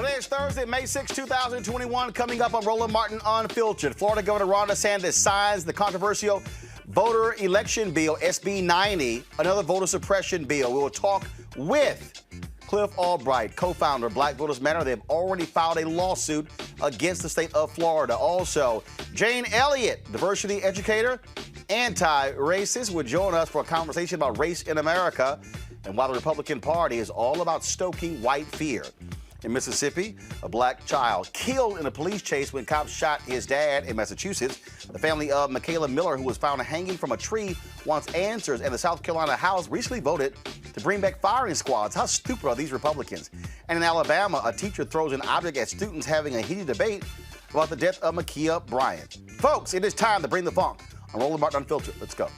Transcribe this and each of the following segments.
Today is Thursday, May 6, 2021. Coming up on Roland Martin Unfiltered, Florida Governor Ron DeSantis signs the controversial voter election bill, SB 90, another voter suppression bill. We will talk with Cliff Albright, co-founder of Black Voters Matter. They've already filed a lawsuit against the state of Florida. Also, Jane Elliott, diversity educator, anti-racist, will join us for a conversation about race in America and why the Republican Party is all about stoking white fear. In Mississippi, a black child killed in a police chase when cops shot his dad. In Massachusetts, the family of Michaela Miller, who was found hanging from a tree, wants answers, and the South Carolina House recently voted to bring back firing squads. How stupid are these Republicans? And in Alabama, a teacher throws an object at students having a heated debate about the death of Ma'Khia Bryant. Folks, it is time to bring the funk on Roland Martin Unfiltered. Let's go.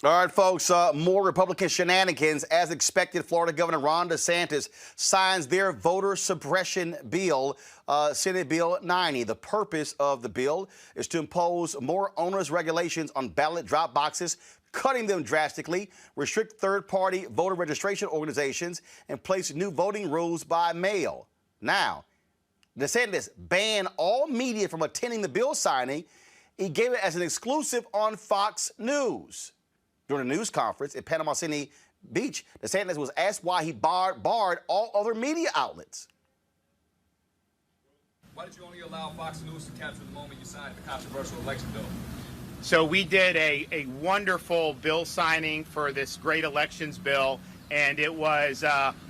All right, folks, more Republican shenanigans. As expected, Florida Governor Ron DeSantis signs their voter suppression bill, Senate Bill 90. The purpose of the bill is to impose more onerous regulations on ballot drop boxes, cutting them drastically, restrict third-party voter registration organizations, and place new voting rules by mail. Now, DeSantis banned all media from attending the bill signing. He gave it as an exclusive on Fox News. During a news conference at Panama City Beach, DeSantis was asked why he barred all other media outlets. Why did you only allow Fox News to capture the moment you signed the controversial election bill? So we did a wonderful bill signing for this great elections bill, and it was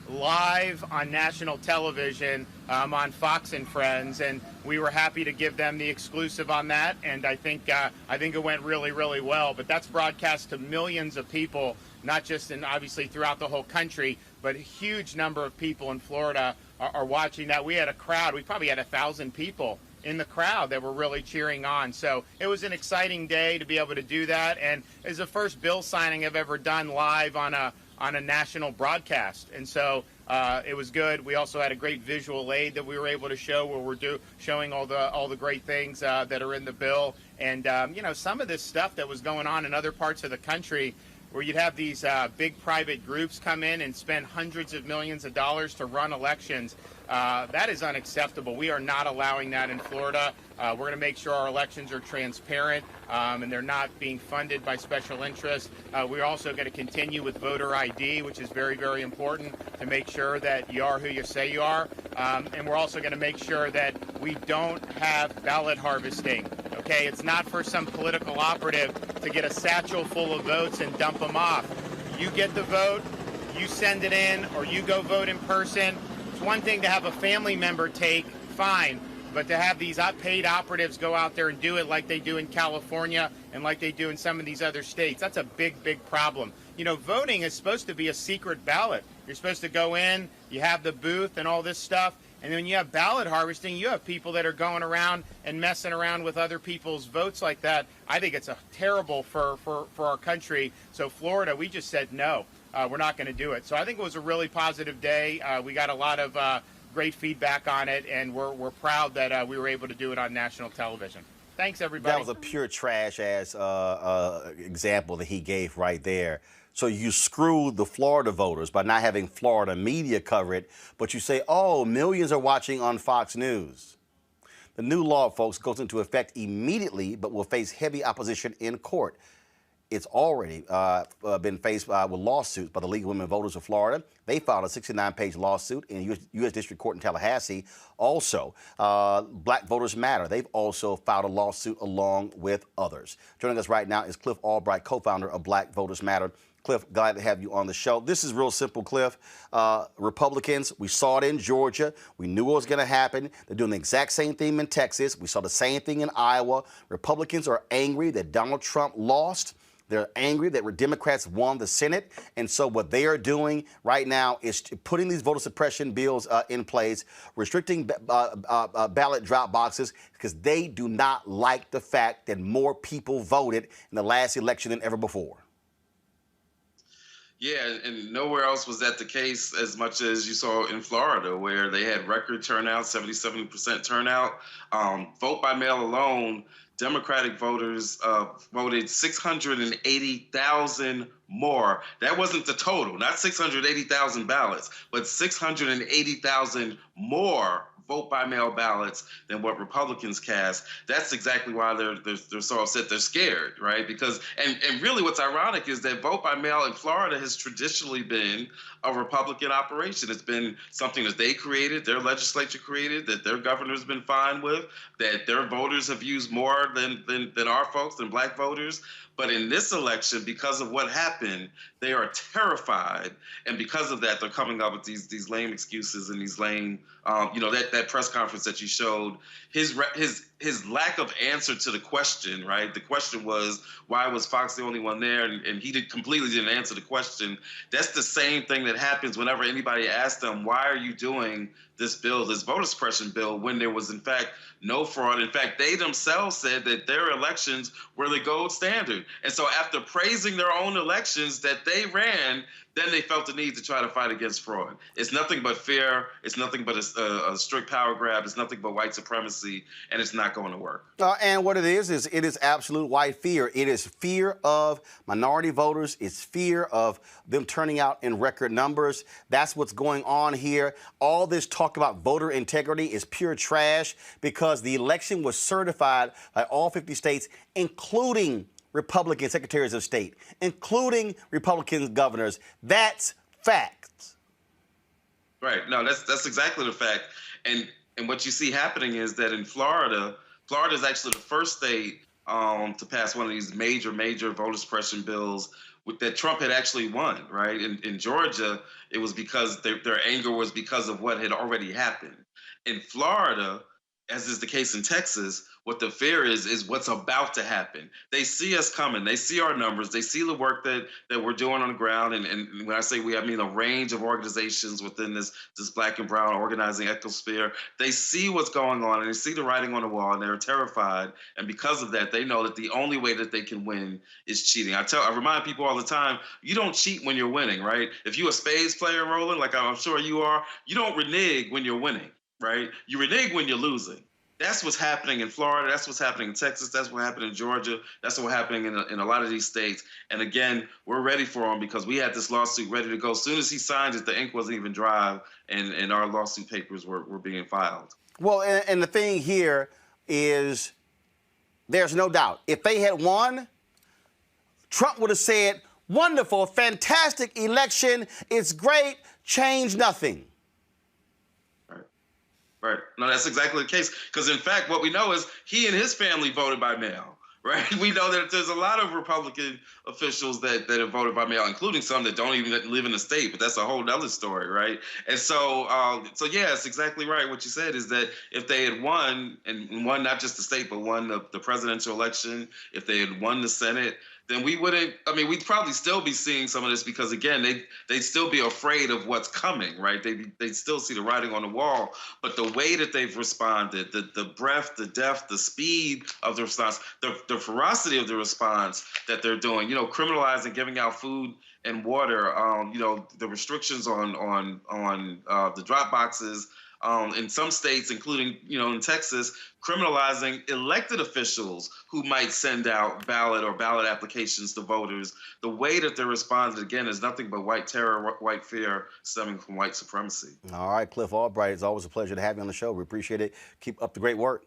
live on national television on Fox and Friends, and we were happy to give them the exclusive on that, and I think it went really, really well. But that's broadcast to millions of people, not just obviously throughout the whole country, but a huge number of people in Florida are watching that. We had a crowd. We probably had 1,000 people in the crowd that were really cheering on. So it was an exciting day to be able to do that, and it's the first bill signing I've ever done live on a national broadcast, and so it was good. We also had a great visual aid that we were able to show, where we're showing all the great things that are in the bill, and you know, some of this stuff that was going on in other parts of the country, where you'd have these big private groups come in and spend hundreds of millions of dollars to run elections. That is unacceptable. We are not allowing that in Florida. We're going to make sure our elections are transparent and they're not being funded by special interests. We're also going to continue with voter ID, which is very, very important to make sure that you are who you say you are. And we're also going to make sure that we don't have ballot harvesting. Okay, it's not for some political operative to get a satchel full of votes and dump them off. You get the vote, you send it in, or you go vote in person. It's one thing to have a family member take, fine, but to have these paid operatives go out there and do it like they do in California and like they do in some of these other states, that's a big, big problem. You know, voting is supposed to be a secret ballot. You're supposed to go in, you have the booth and all this stuff, and then when you have ballot harvesting, you have people that are going around and messing around with other people's votes like that. I think it's terrible for our country. So Florida, we just said no. We're not going to do it. So I think it was a really positive day. We got a lot of great feedback on it, and we're proud that we were able to do it on national television. Thanks, everybody. That was a pure trash-ass example that he gave right there. So you screwed the Florida voters by not having Florida media cover it, but you say, oh, millions are watching on Fox News. The new law, folks, goes into effect immediately, but will face heavy opposition in court. it's already been faced with lawsuits by the League of Women Voters of Florida. They filed a 69-page lawsuit in U.S. District Court in Tallahassee. Also, Black Voters Matter. They've also filed a lawsuit along with others. Joining us right now is Cliff Albright, co-founder of Black Voters Matter. Cliff, glad to have you on the show. This is real simple, Cliff. Republicans, we saw it in Georgia. We knew it was going to happen. They're doing the exact same thing in Texas. We saw the same thing in Iowa. Republicans are angry that Donald Trump lost. They're angry that Democrats won the Senate. And so what they are doing right now is putting these voter suppression bills in place, restricting ballot drop boxes, because they do not like the fact that more people voted in the last election than ever before. Yeah, and nowhere else was that the case as much as you saw in Florida, where they had record turnout, 77% turnout. Vote by mail alone, Democratic voters voted 680,000 more. That wasn't the total, not 680,000 ballots, but 680,000 more vote by mail ballots than what Republicans cast. That's exactly why they're so upset. They're scared, right? Because and really what's ironic is that vote by mail in Florida has traditionally been a Republican operation. It's been something that they created, their legislature created, that their governor's been fine with, that their voters have used more than our folks, than Black voters. But in this election, because of what happened, they are terrified, and because of that, they're coming up with these lame excuses and these lame, that press conference that you showed, his lack of answer to the question, right? The question was, why was Fox the only one there? And he completely didn't answer the question. That's the same thing that happens whenever anybody asks them, why are you doing this bill, this voter suppression bill, when there was, in fact, no fraud. In fact, they themselves said that their elections were the gold standard. And so after praising their own elections that they ran, then they felt the need to try to fight against fraud. It's nothing but fear. It's nothing but a strict power grab. It's nothing but white supremacy, and it's not going to work. And what it is it is absolute white fear. It is fear of minority voters. It's fear of them turning out in record numbers. That's what's going on here. All this talk about voter integrity is pure trash, because the election was certified by all 50 states, including Republican secretaries of state, including Republican governors. That's fact. Right. No, that's exactly the fact. And what you see happening is that in Florida is actually the first state to pass one of these major voter suppression bills that Trump had actually won, right? In Georgia, it was because their anger was because of what had already happened. In Florida, as is the case in Texas, what the fear is what's about to happen. They see us coming. They see our numbers. They see the work that we're doing on the ground. And when I say we, I mean a range of organizations within this Black and brown organizing ecosphere. They see what's going on, and they see the writing on the wall, and they're terrified. And because of that, they know that the only way that they can win is cheating. I remind people all the time, you don't cheat when you're winning, right? If you're a spades player, Roland, like I'm sure you are, you don't renege when you're winning, right? You renege when you're losing. That's what's happening in Florida. That's what's happening in Texas. That's what happened in Georgia. That's what's happening in a lot of these states. And again, we're ready for him because we had this lawsuit ready to go. As soon as he signed it, the ink wasn't even dry, and our lawsuit papers were being filed. Well, and the thing here is there's no doubt. If they had won, Trump would have said, wonderful, fantastic election. It's great. Change nothing. Right. No, that's exactly the case. Because, in fact, what we know is he and his family voted by mail, right? We know that there's a lot of Republican officials that have voted by mail, including some that don't even live in the state. But that's a whole other story, right? And so yeah, it's exactly right. What you said is that if they had won, and won not just the state, but won the presidential election, if they had won the Senate, then we wouldn't, we'd probably still be seeing some of this because, again, they'd still be afraid of what's coming, right? They'd still see the writing on the wall. But the way that they've responded, the breadth, the depth, the speed of the response, the ferocity of the response that they're doing, criminalizing giving out food and water, the restrictions on the drop boxes, in some states, including, in Texas, criminalizing elected officials who might send out ballot applications to voters. The way that they're responding, again, is nothing but white terror, white fear stemming from white supremacy. All right, Cliff Albright, it's always a pleasure to have you on the show. We appreciate it. Keep up the great work.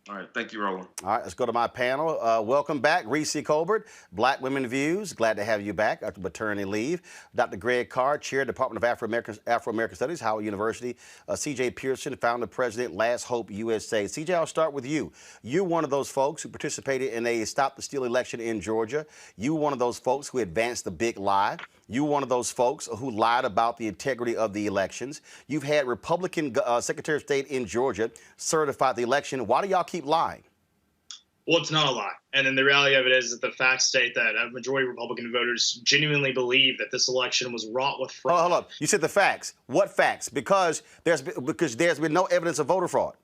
All right. Thank you, Roland. All right, let's go to my panel. Welcome back, Reese Colbert, Black Women Views. Glad to have you back after maternity leave. Dr. Greg Carr, Chair, Department of Afro-American Studies, Howard University. CJ Pearson, Founder, President, Last Hope USA. CJ, I'll start with you. You're one of those folks who participated in a Stop the Steal election in Georgia. You were one of those folks who advanced the big lie. You were one of those folks who lied about the integrity of the elections. You've had Republican Secretary of State in Georgia certify the election. Why do y'all keep lying? Well, it's not a lie. And then the reality of it is that the facts state that a majority of Republican voters genuinely believe that this election was wrought with fraud. Hold up. You said the facts. What facts? Because there's been no evidence of voter fraud.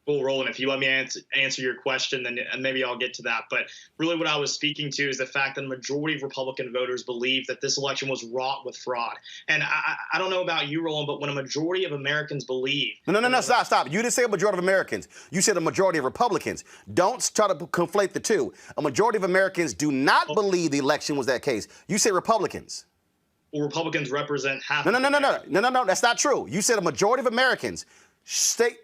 Well, Roland, if you let me answer your question, then maybe I'll get to that. But really what I was speaking to is the fact that the majority of Republican voters believe that this election was wrought with fraud. And I don't know about you, Roland, but when a majority of Americans believe... No, stop. You didn't say a majority of Americans. You said a majority of Republicans. Don't try to conflate the two. A majority of Americans do not believe the election was that case. You say Republicans. Well, Republicans represent half... No, that's not true. You said a majority of Americans...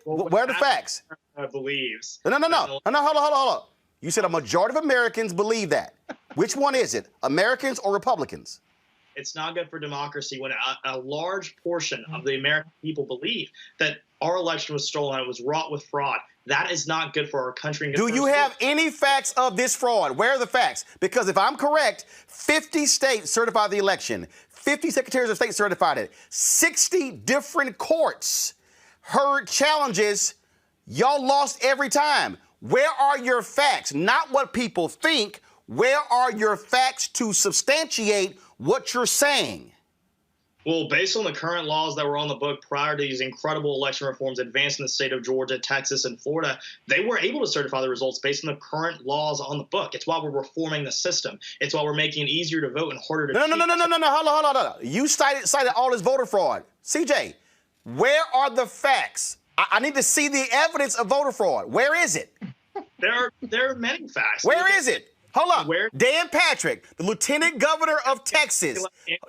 where are the facts? Believes. No, hold on. You said a majority of Americans believe that. Which one is it? Americans or Republicans? It's not good for democracy when a large portion of the American people believe that our election was stolen, it was wrought with fraud. That is not good for our country. Do you have any facts of this fraud? Where are the facts? Because if I'm correct, 50 states certified the election. 50 secretaries of state certified it. 60 different courts heard challenges. Y'all lost every time. Where are your facts? Not what people think. Where are your facts to substantiate what you're saying? Well, based on the current laws that were on the book prior to these incredible election reforms advanced in the state of Georgia, Texas, and Florida, they were able to certify the results based on the current laws on the book. It's why we're reforming the system. It's why we're making it easier to vote and harder to cheat. No. Hold on. You cited all this voter fraud. CJ, where are the facts? I need to see the evidence of voter fraud. Where is it? There are many facts. Where is it? Hold up. Where? Dan Patrick, the Lieutenant Governor of Texas.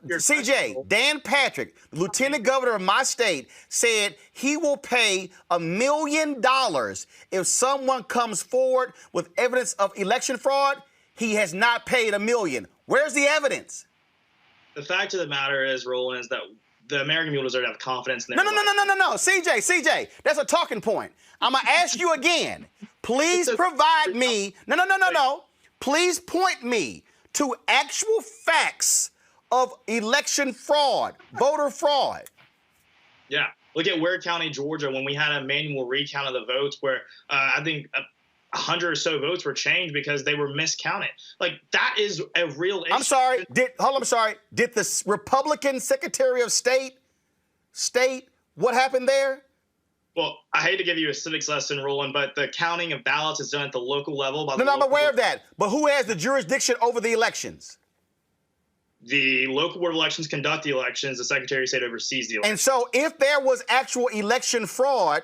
CJ, Dan Patrick, the Lieutenant Governor of my state, said he will pay $1 million if someone comes forward with evidence of election fraud. He has not paid $1 million. Where's the evidence? The fact of the matter is, Roland, is that the American people deserve to have confidence in their No. CJ, that's a talking point. I'm going to ask you again. Please provide me. No. Please point me to actual facts of election fraud, voter fraud. Yeah. Look at Ware County, Georgia, when we had a manual recount of the votes where I think 100 or so votes were changed because they were miscounted. Like, that is a real issue. I'm sorry. Did the Republican Secretary of State state what happened there? Well, I hate to give you a civics lesson, Roland, but the counting of ballots is done at the local level. By I'm aware of that. But who has the jurisdiction over the elections? The local board of elections conduct the elections. The Secretary of State oversees the elections. And so if there was actual election fraud,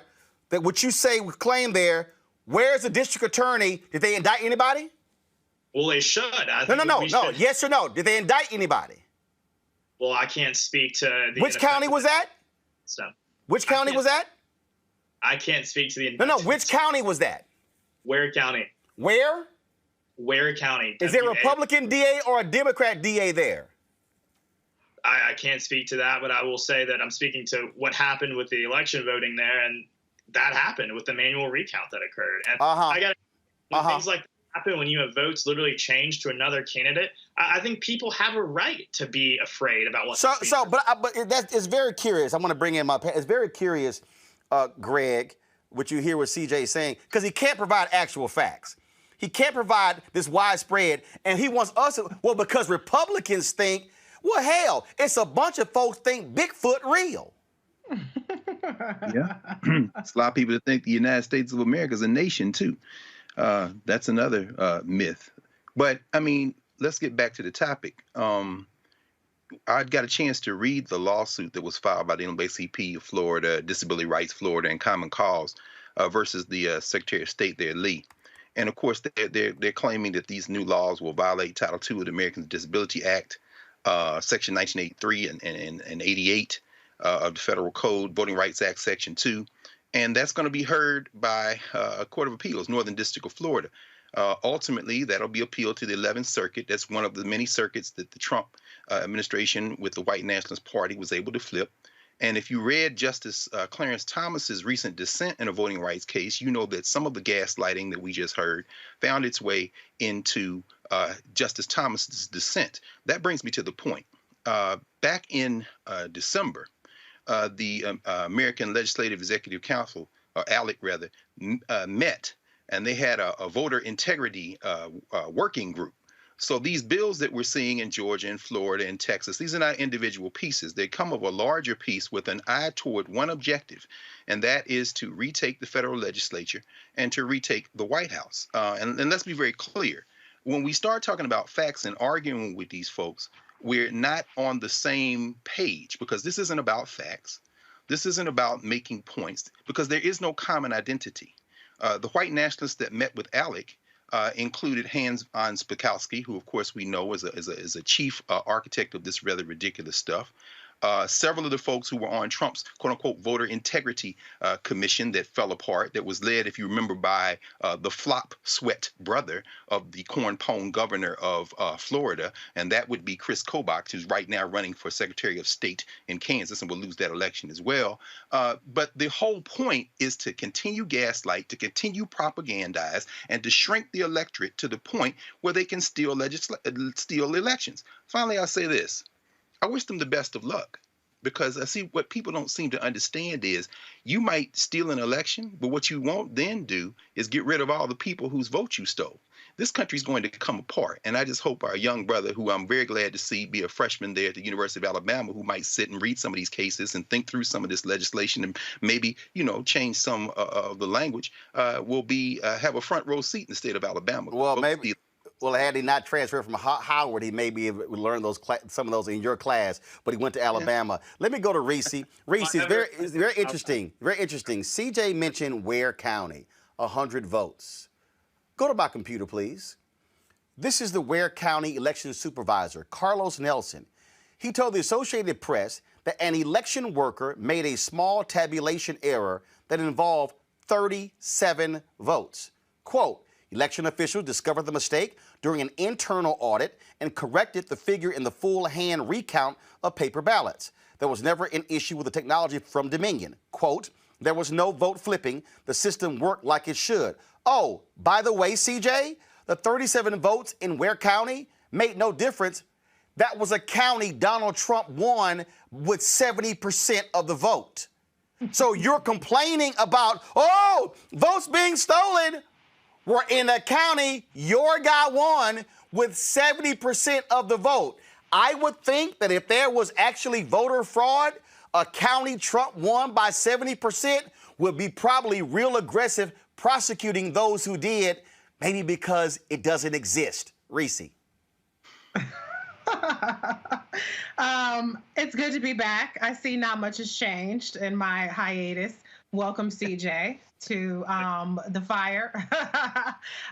that what you say was claimed there, where's the district attorney? Did they indict anybody? Well, they should. No. Yes or no? Did they indict anybody? Well, I can't speak to the... Which county was that? Which county was that? I can't speak to the... No. Which county was that? Ware County. Where? Ware County. Is there a Republican DA or a Democrat DA there? I can't speak to that, but I will say that I'm speaking to what happened with the election voting there, and that happened with the manual recount that occurred. And I got things like that happen when you have votes literally changed to another candidate. I think people have a right to be afraid about what. But it's very curious. I want to bring in it's very curious, Greg, what you hear what CJ is saying, because he can't provide actual facts. He can't provide this widespread, and he wants us to, because Republicans think, well, hell, it's a bunch of folks think Bigfoot real. Yeah. It's a lot of people that think the United States of America is a nation, too. That's another myth. But, I mean, let's get back to the topic. I got a chance to read the lawsuit that was filed by the NAACP of Florida, Disability Rights Florida, and Common Cause versus the Secretary of State there, Lee. And, of course, they're claiming that these new laws will violate Title II of the Americans with Disability Act, Section 1983 and 88 of the Federal Code, Voting Rights Act, Section 2, And that's going to be heard by a Court of Appeals, Northern District of Florida. Ultimately, that'll be appealed to the 11th Circuit. That's one of the many circuits that the Trump administration with the White Nationalist Party was able to flip. And if you read Justice Clarence Thomas's recent dissent in a voting rights case, you know that some of the gaslighting that we just heard found its way into Justice Thomas's dissent. That brings me to the point. Back in December, the American Legislative Executive Council, or ALEC rather, met, and they had a voter integrity working group. So these bills that we're seeing in Georgia and Florida and Texas, these are not individual pieces. They come of a larger piece with an eye toward one objective, and that is to retake the federal legislature and to retake the White House. And let's be very clear. When we start talking about facts and arguing with these folks, we're not on the same page, because this isn't about facts. This isn't about making points, because there is no common identity. The white nationalists that met with ALEC included Hans Spakowski, who of course we know is a chief architect of this rather ridiculous stuff. Several of the folks who were on Trump's quote-unquote voter integrity commission that fell apart, that was led, if you remember, by the flop sweat brother of the corn-pone governor of Florida, and that would be Chris Kobach, who's right now running for Secretary of State in Kansas and will lose that election as well. But the whole point is to continue gaslight, to continue propagandize, and to shrink the electorate to the point where they can steal elections. Finally, I'll say this. I wish them the best of luck, because I see what people don't seem to understand is you might steal an election, but what you won't then do is get rid of all the people whose vote you stole. This country's going to come apart, and I just hope our young brother, who I'm very glad to see be a freshman there at the University of Alabama, who might sit and read some of these cases and think through some of this legislation and maybe, change some of the language, will have a front row seat in the state of Alabama. Well, maybe. Well, had he not transferred from Howard, he maybe learned some of those in your class, but he went to Alabama. Yeah. Let me go to Reese. Reese, it's very interesting. Very interesting. CJ mentioned Ware County, 100 votes. Go to my computer, please. This is the Ware County election supervisor, Carlos Nelson. He told the Associated Press that an election worker made a small tabulation error that involved 37 votes. Quote, election officials discovered the mistake during an internal audit and corrected the figure in the full hand recount of paper ballots. There was never an issue with the technology from Dominion. Quote, there was no vote flipping. The system worked like it should. Oh, by the way, CJ, the 37 votes in Ware County made no difference. That was a county Donald Trump won with 70% of the vote. So you're complaining about, votes being stolen. We're in a county, your guy won with 70% of the vote. I would think that if there was actually voter fraud, a county Trump won by 70% would be probably real aggressive prosecuting those who did, maybe because it doesn't exist. Reese. It's good to be back. I see not much has changed in my hiatus. Welcome, CJ, to the fire.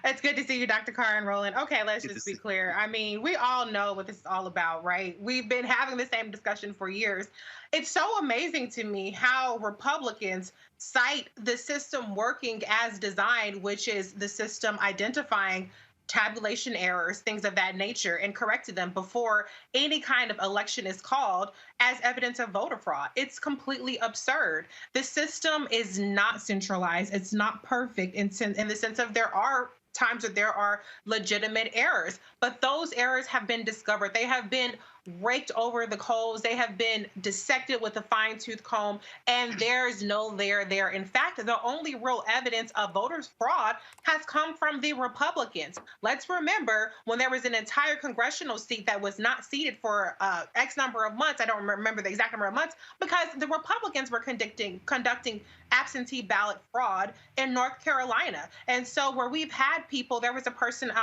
It's good to see you, Dr. Carr and Roland. Okay, let's just be clear. I mean, we all know what this is all about, right? We've been having the same discussion for years. It's so amazing to me how Republicans cite the system working as designed, which is the system identifying tabulation errors, things of that nature, and corrected them before any kind of election is called as evidence of voter fraud. It's completely absurd. The system is not centralized. It's not perfect in the sense of there are times that there are legitimate errors, but those errors have been discovered. They have been raked over the coals. They have been dissected with a fine-tooth comb, and there's no there there. In fact, the only real evidence of voters' fraud has come from the Republicans. Let's remember when there was an entire congressional seat that was not seated for X number of months. I don't remember the exact number of months, because the Republicans were conducting absentee ballot fraud in North Carolina. And so where we've had people, there was a person,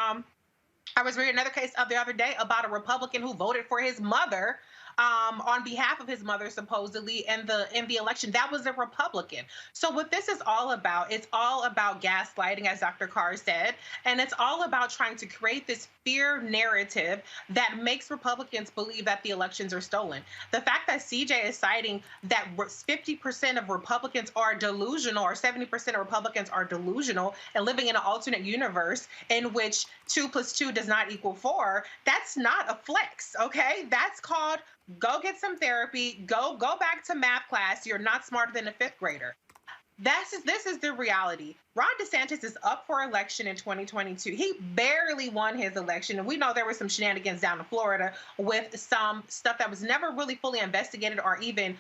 I was reading another case of the other day about a Republican who voted for his mother on behalf of his mother, supposedly, in the election. That was a Republican. So what this is all about, it's all about gaslighting, as Dr. Carr said, and it's all about trying to create this fear narrative that makes Republicans believe that the elections are stolen. The fact that CJ is citing that 50% of Republicans are delusional, or 70% of Republicans are delusional and living in an alternate universe in which 2 + 2 does not equal 4, that's not a flex, okay? That's called go get some therapy, go back to math class. You're not smarter than a 5th grader. This is the reality. Ron DeSantis is up for election in 2022. He barely won his election. And we know there were some shenanigans down in Florida with some stuff that was never really fully investigated or even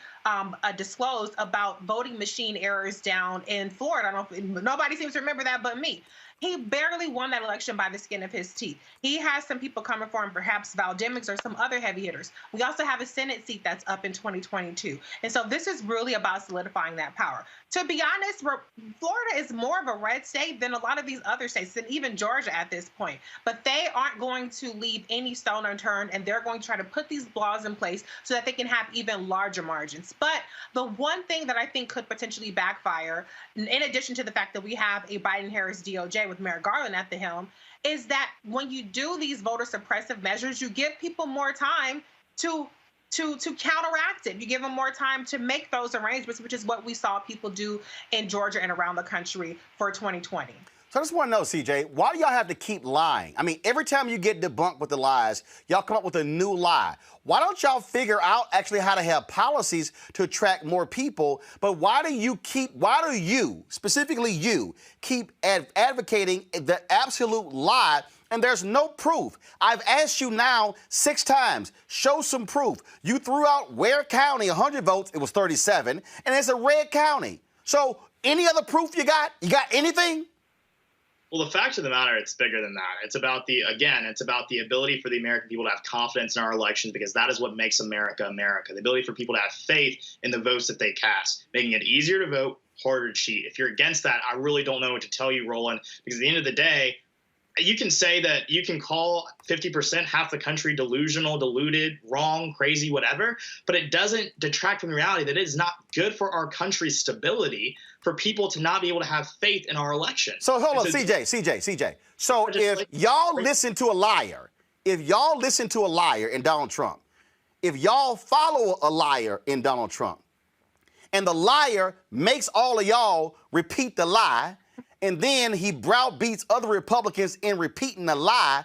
disclosed about voting machine errors down in Florida. I don't know, nobody seems to remember that but me. He barely won that election by the skin of his teeth. He has some people coming for him, perhaps Val Demings or some other heavy hitters. We also have a Senate seat that's up in 2022. And so this is really about solidifying that power. To be honest, Florida is more of a red state than a lot of these other states, and even Georgia at this point. But they aren't going to leave any stone unturned, and they're going to try to put these laws in place so that they can have even larger margins. But the one thing that I think could potentially backfire, in addition to the fact that we have a Biden-Harris DOJ with Merrick Garland at the helm, is that when you do these voter suppressive measures, you give people more time to counteract it. You give them more time to make those arrangements, which is what we saw people do in Georgia and around the country for 2020. So I just want to know, CJ, why do y'all have to keep lying? I mean, every time you get debunked with the lies, y'all come up with a new lie. Why don't y'all figure out actually how to have policies to attract more people? But why do you, specifically you, keep advocating the absolute lie? And there's no proof. I've asked you now 6 times, show some proof. You threw out Ware County, 100 votes, it was 37, and it's a red county. So any other proof you got? You got anything? Well, the fact of the matter, it's bigger than that. It's about the ability for the American people to have confidence in our elections, because that is what makes America America. The ability for people to have faith in the votes that they cast, making it easier to vote, harder to cheat. If you're against that, I really don't know what to tell you, Roland, because at the end of the day, you can say that you can call 50%, half the country, delusional, deluded, wrong, crazy, whatever, but it doesn't detract from the reality that it is not good for our country's stability for people to not be able to have faith in our election. So hold on, CJ. So if y'all listen to a liar, in Donald Trump, if y'all follow a liar in Donald Trump, and the liar makes all of y'all repeat the lie, and then he browbeats other Republicans in repeating the lie,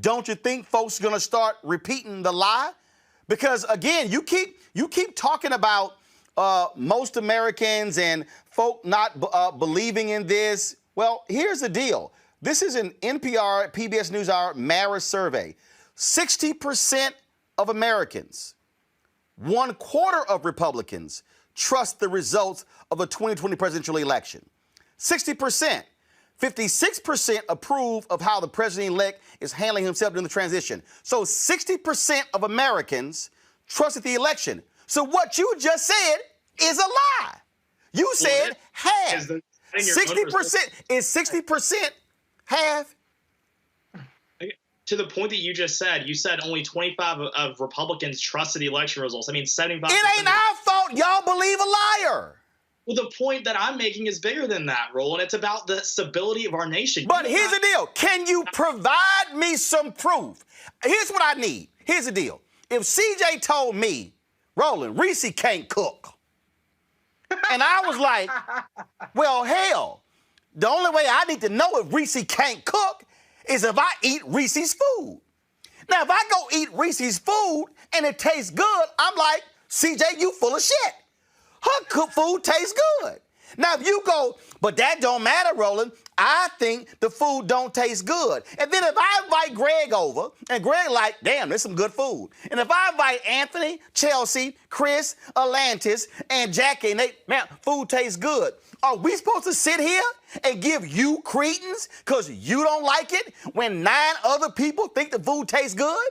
don't you think folks are going to start repeating the lie? Because, again, you keep talking about most Americans and folk not believing in this. Well, here's the deal. This is an NPR, PBS NewsHour Marist survey. 60% of Americans, 1/4 of Republicans trust the results of the 2020 presidential election. 60%. 56% approve of how the president-elect is handling himself during the transition. So 60% of Americans trusted the election. So what you just said is a lie. You said half. 60%. Is 60% half? To the point that you just said, you said only 25 of Republicans trusted the election results. I mean, 75%. It ain't our fault y'all believe a liar. Well, the point that I'm making is bigger than that, Roland. It's about the stability of our nation. But here's the deal. Can you provide me some proof? Here's what I need. Here's the deal. If CJ told me, Roland, Reese can't cook, and I was like, well, hell, the only way I need to know if Reese can't cook is if I eat Reese's food. Now, if I go eat Reese's food and it tastes good, I'm like, CJ, you full of shit. Her food tastes good. Now, if you go, but that don't matter, Roland, I think the food don't taste good. And then if I invite Greg over, and Greg like, damn, there's some good food. And if I invite Anthony, Chelsea, Chris, Atlantis, and Jackie, and they, man, food tastes good. Are we supposed to sit here and give you credence because you don't like it when 9 other people think the food tastes good?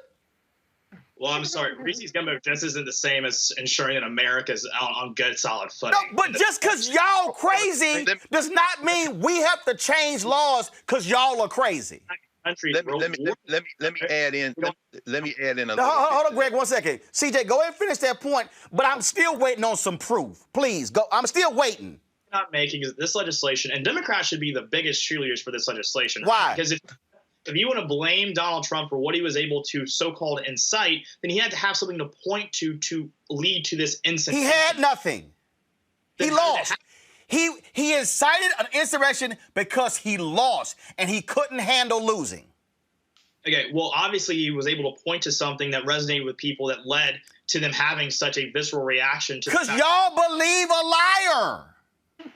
Well, I'm sorry. Reese's Gumbo just isn't the same as ensuring that America's on good, solid footing. No, but just because y'all crazy does not mean we have to change laws because y'all are crazy. country. Let me add in. Let me add in a. Hold on, Greg, 1 second. CJ, go ahead and finish that point. But I'm still waiting on some proof. Please go. I'm still waiting. Not making this legislation, and Democrats should be the biggest cheerleaders for this legislation. Why? Because if you want to blame Donald Trump for what he was able to so-called incite, then he had to have something to point to lead to this incident. He had nothing. He lost. He incited an insurrection because he lost, and he couldn't handle losing. Okay, well, obviously he was able to point to something that resonated with people that led to them having such a visceral reaction to. Because y'all believe a liar.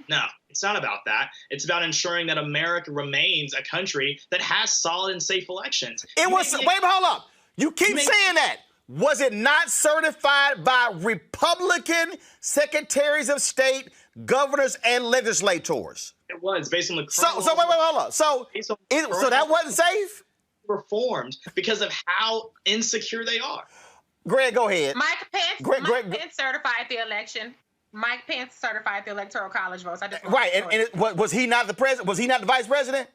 No, it's not about that. It's about ensuring that America remains a country that has solid and safe elections. Hold up. You keep saying that. Was it not certified by Republican secretaries of state, governors, and legislators? It was, based on the hold up. So that wasn't safe? Reformed because of how insecure they are. Greg, go ahead. Mike Pence certified the election. Mike Pence certified the Electoral College votes. Was he not the president? Was he not the vice president?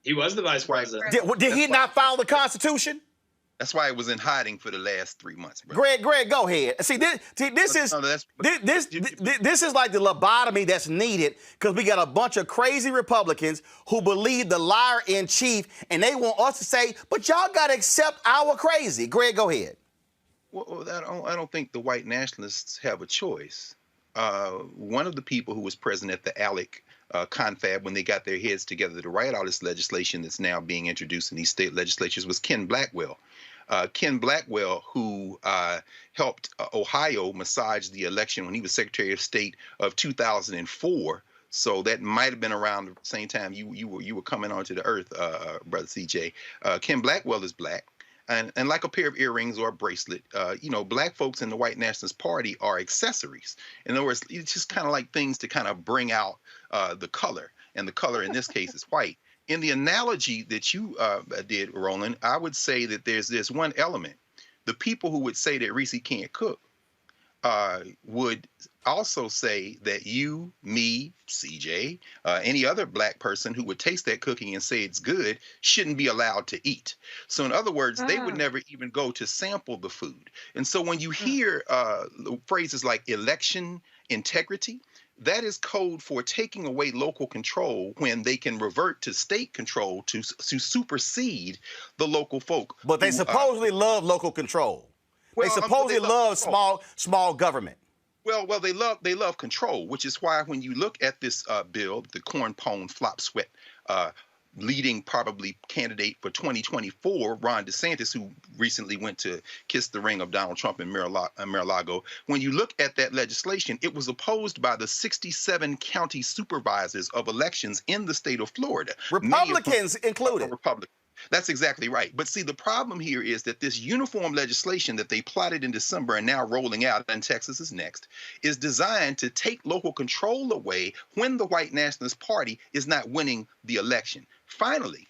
He was the vice president. Did he not follow the Constitution? That's why it was in hiding for the last 3 months, bro. Greg, go ahead. See, this is like the lobotomy that's needed because we got a bunch of crazy Republicans who believe the liar in chief, and they want us to say, "But y'all got to accept our crazy." Greg, go ahead. Well, I don't think the white nationalists have a choice. One of the people who was present at the Elliott confab when they got their heads together to write all this legislation that's now being introduced in these state legislatures was Ken Blackwell. Ken Blackwell, who helped Ohio massage the election when he was Secretary of State of 2004. So that might have been around the same time you were coming onto the earth, Brother CJ. Ken Blackwell is black. And like a pair of earrings or a bracelet, black folks in the white nationalist party are accessories. In other words, it's just kind of like things to kind of bring out the color. And the color in this case is white. In the analogy that you did, Roland, I would say that there's one element. The people who would say that Reese can't cook would also say that you, me, CJ, any other black person who would taste that cooking and say it's good shouldn't be allowed to eat. So in other words, they would never even go to sample the food. And so when you hear phrases like election integrity, that is code for taking away local control when they can revert to state control to supersede the local folk. But they supposedly love local control. They supposedly love small government. Well, they love control, which is why when you look at this bill, the corn pone flop sweat leading probably candidate for 2024, Ron DeSantis, who recently went to kiss the ring of Donald Trump in Mar-a-Lago. When you look at that legislation, it was opposed by the 67 county supervisors of elections in the state of Florida. Republicans included. Republicans. That's exactly right. But see, the problem here is that this uniform legislation that they plotted in December and now rolling out, and Texas is next, is designed to take local control away when the white nationalist party is not winning the election. Finally,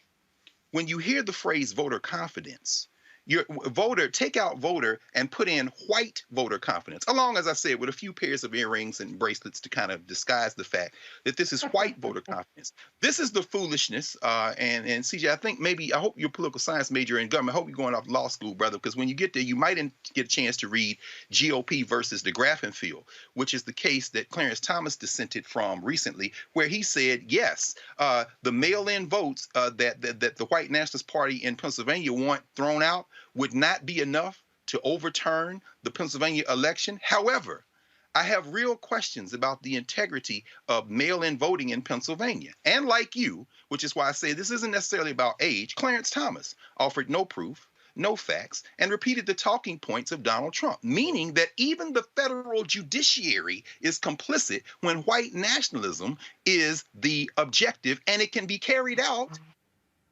when you hear the phrase voter confidence, your voter, take out voter and put in white voter confidence, along, as I said, with a few pairs of earrings and bracelets to kind of disguise the fact that this is white voter confidence. This is the foolishness. And CJ, I hope you're a political science major in government. I hope you're going off law school, brother, because when you get there, you might get a chance to read GOP versus the Grafenfield, which is the case that Clarence Thomas dissented from recently, where he said, yes, the mail-in votes that the white nationalist party in Pennsylvania want thrown out would not be enough to overturn the Pennsylvania election. However, I have real questions about the integrity of mail-in voting in Pennsylvania. And like you, which is why I say this isn't necessarily about age, Clarence Thomas offered no proof, no facts, and repeated the talking points of Donald Trump, meaning that even the federal judiciary is complicit when white nationalism is the objective, and it can be carried out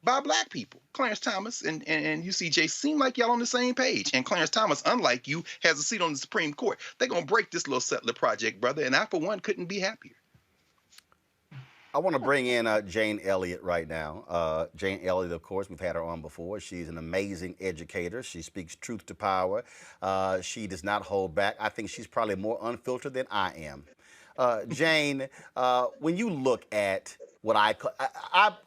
by black people. Clarence Thomas and UCJ seem like y'all on the same page. And Clarence Thomas, unlike you, has a seat on the Supreme Court. They're going to break this little settler project, brother, and I, for one, couldn't be happier. I want to bring in Jane Elliott right now. Jane Elliott, of course, we've had her on before. She's an amazing educator. She speaks truth to power. She does not hold back. I think she's probably more unfiltered than I am. Jane, when you look at what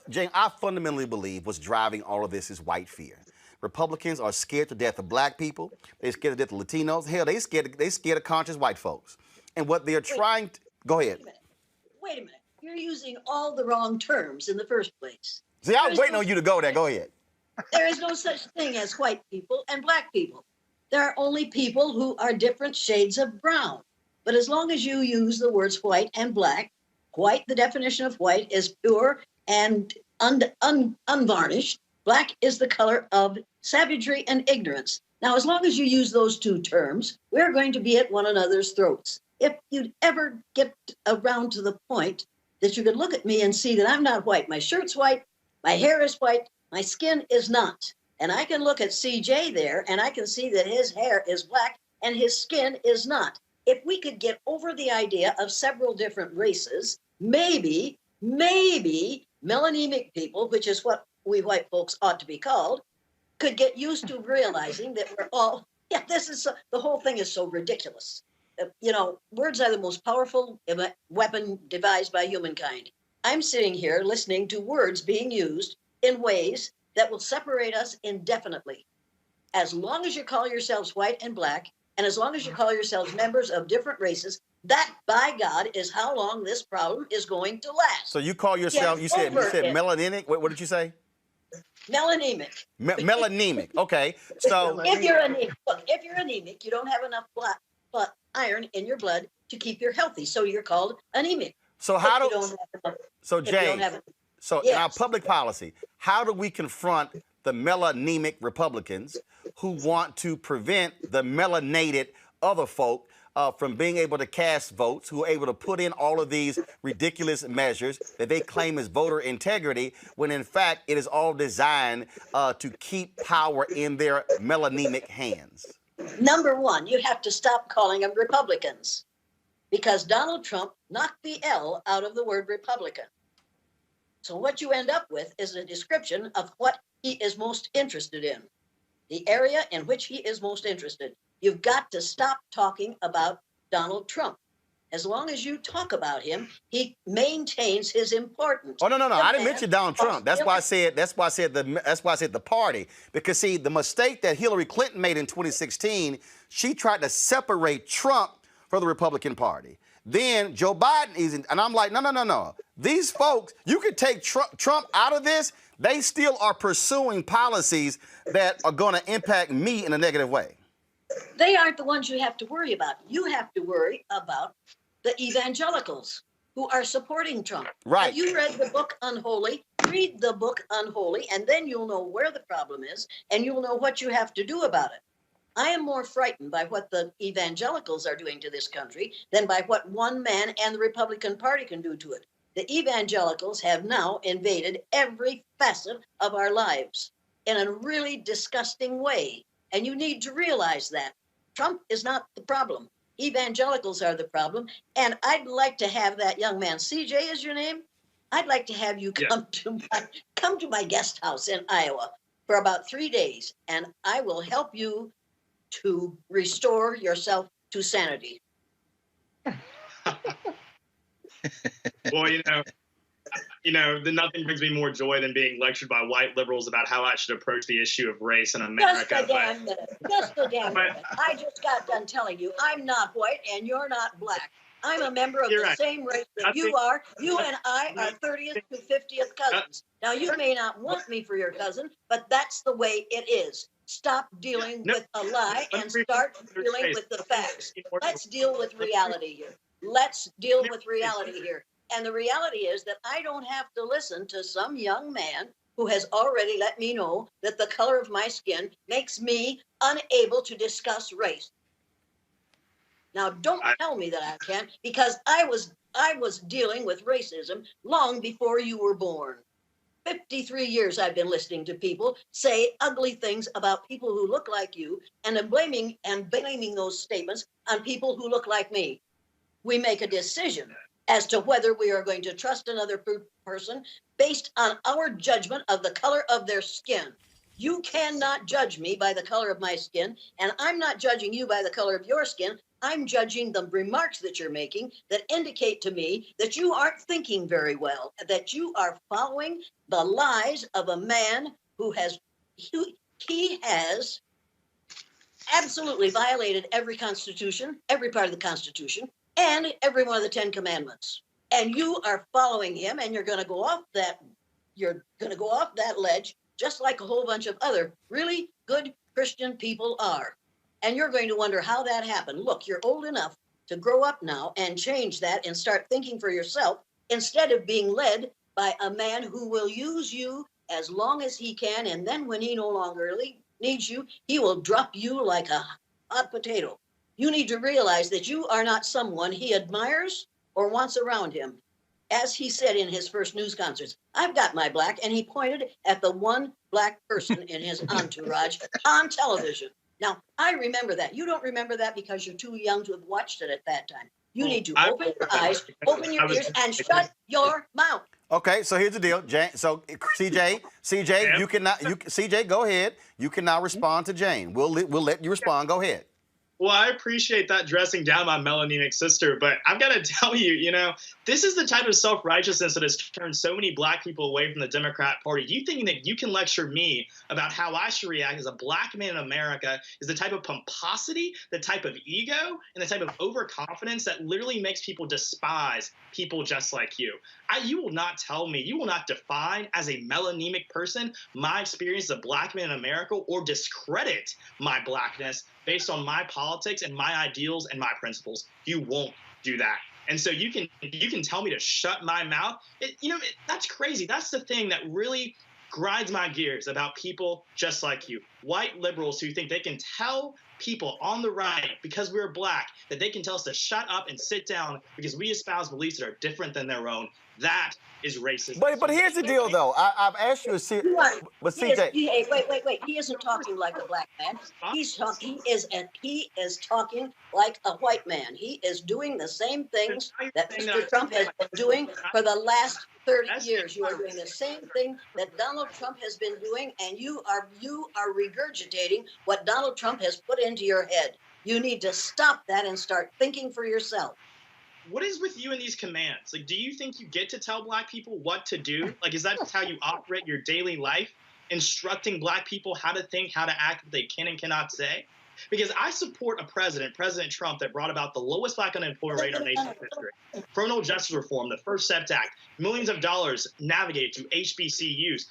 Jane, I fundamentally believe what's driving all of this is white fear. Republicans are scared to death of black people. They're scared to death of Latinos. Hell, they scared of conscious white folks. And what they're trying to, go ahead. Wait a minute. You're using all the wrong terms in the first place. See, I was waiting on you to go there. Go ahead. There is no such thing as white people and black people. There are only people who are different shades of brown. But as long as you use the words white and black, white, the definition of white is pure and unvarnished. Black is the color of savagery and ignorance. Now, as long as you use those two terms, we're going to be at one another's throats. If you'd ever get around to the point that you could look at me and see that I'm not white, my shirt's white, my hair is white, my skin is not. And I can look at CJ there and I can see that his hair is black and his skin is not. If we could get over the idea of several different races, maybe melanemic people, which is what we white folks ought to be called, could get used to realizing that we're all, the whole thing is so ridiculous. Words are the most powerful weapon devised by humankind. I'm sitting here listening to words being used in ways that will separate us indefinitely. As long as you call yourselves white and black, and as long as you call yourselves members of different races, that, by God, is how long this problem is going to last. So you call yourself, you said melanemic? What did you say? Melanemic. Melanemic. Okay. So if you're anemic, you don't have enough iron in your blood to keep you healthy. So you're called anemic. So Jay, in our public policy, how do we confront the melanemic Republicans who want to prevent the melanated other folk from being able to cast votes, who are able to put in all of these ridiculous measures that they claim is voter integrity, when in fact it is all designed to keep power in their melanemic hands? Number one, you have to stop calling them Republicans, because Donald Trump knocked the L out of the word Republican. So what you end up with is a description of what he is most interested in, the area in which he is most interested. You've got to stop talking about Donald Trump. As long as you talk about him, he maintains his importance. Oh, no. I didn't mention Donald Trump. That's why I said the party. Because see, the mistake that Hillary Clinton made in 2016, she tried to separate Trump from the Republican Party. Then Joe Biden isn't, and I'm like, no. These folks, you could take Trump out of this, they still are pursuing policies that are going to impact me in a negative way. They aren't the ones you have to worry about. You have to worry about the evangelicals who are supporting Trump. Right. Have you read the book Unholy? Read the book Unholy, and then you'll know where the problem is, and you'll know what you have to do about it. I am more frightened by what the evangelicals are doing to this country than by what one man and the Republican Party can do to it. The evangelicals have now invaded every facet of our lives in a really disgusting way. And you need to realize that. Trump is not the problem. Evangelicals are the problem. And I'd like to have that young man, CJ is your name? I'd like to have you come to my guest house in Iowa for about 3 days, and I will help you to restore yourself to sanity. Well, nothing brings me more joy than being lectured by white liberals about how I should approach the issue of race in America. Just a damn minute. I just got done telling you I'm not white and you're not black. I'm a member of the same race that you are. You and I are 30th to 50th cousins. Now, you may not want me for your cousin, but that's the way it is. Stop dealing with a lie and start dealing with the facts. Let's deal with reality here. And the reality is that I don't have to listen to some young man who has already let me know that the color of my skin makes me unable to discuss race. Now, don't tell me that I can't, because I was dealing with racism long before you were born. 53 years I've been listening to people say ugly things about people who look like you, and I'm blaming those statements on people who look like me. We make a decision as to whether we are going to trust another person based on our judgment of the color of their skin. You cannot judge me by the color of my skin, and I'm not judging you by the color of your skin. I'm judging the remarks that you're making that indicate to me that you aren't thinking very well, that you are following the lies of a man who has, he has absolutely violated every constitution, every part of the Constitution, and every one of the 10 Commandments. And you are following him, and you're going to go off that ledge, just like a whole bunch of other really good Christian people are. And you're going to wonder how that happened. Look, you're old enough to grow up now and change that and start thinking for yourself instead of being led by a man who will use you as long as he can. And then when he no longer needs you, he will drop you like a hot potato. You need to realize that you are not someone he admires or wants around him. As he said in his first news conference, I've got my black, and he pointed at the one black person in his entourage on television. Now, I remember that. You don't remember that because you're too young to have watched it at that time. You need to open your eyes, open your ears, and shut your mouth. Okay, so here's the deal, Jane. So CJ, you cannot. CJ, go ahead. You can now respond to Jane. We'll let you respond. Go ahead. Well, I appreciate that dressing down my melanemic sister, but I've got to tell you, this is the type of self-righteousness that has turned so many black people away from the Democrat Party. You think that you can lecture me about how I should react as a black man in America is the type of pomposity, the type of ego, and the type of overconfidence that literally makes people despise people just like you. You will not tell me, you will not define as a melanemic person my experience as a black man in America or discredit my blackness based on my politics and my ideals and my principles. You won't do that. And so you can tell me to shut my mouth. That's crazy. That's the thing that really grinds my gears about people just like you. White liberals who think they can tell people on the right, because we're black, that they can tell us to shut up and sit down because we espouse beliefs that are different than their own. That is racist. But here's the deal, though. I've asked you to but CJ. Wait. He isn't talking like a black man. He is talking like a white man. He is doing the same things that Mr. Trump has been doing for the last 30 years. You are doing the same thing that Donald Trump has been doing, and you are regurgitating what Donald Trump has put into your head. You need to stop that and start thinking for yourself. What is with you in these commands? Like, do you think you get to tell black people what to do? Like, is that just how you operate your daily life? Instructing black people how to think, how to act, what they can and cannot say? Because I support a President Trump, that brought about the lowest black unemployment rate in our nation's history. Criminal justice reform, the First Step Act, millions of dollars navigated to HBCUs,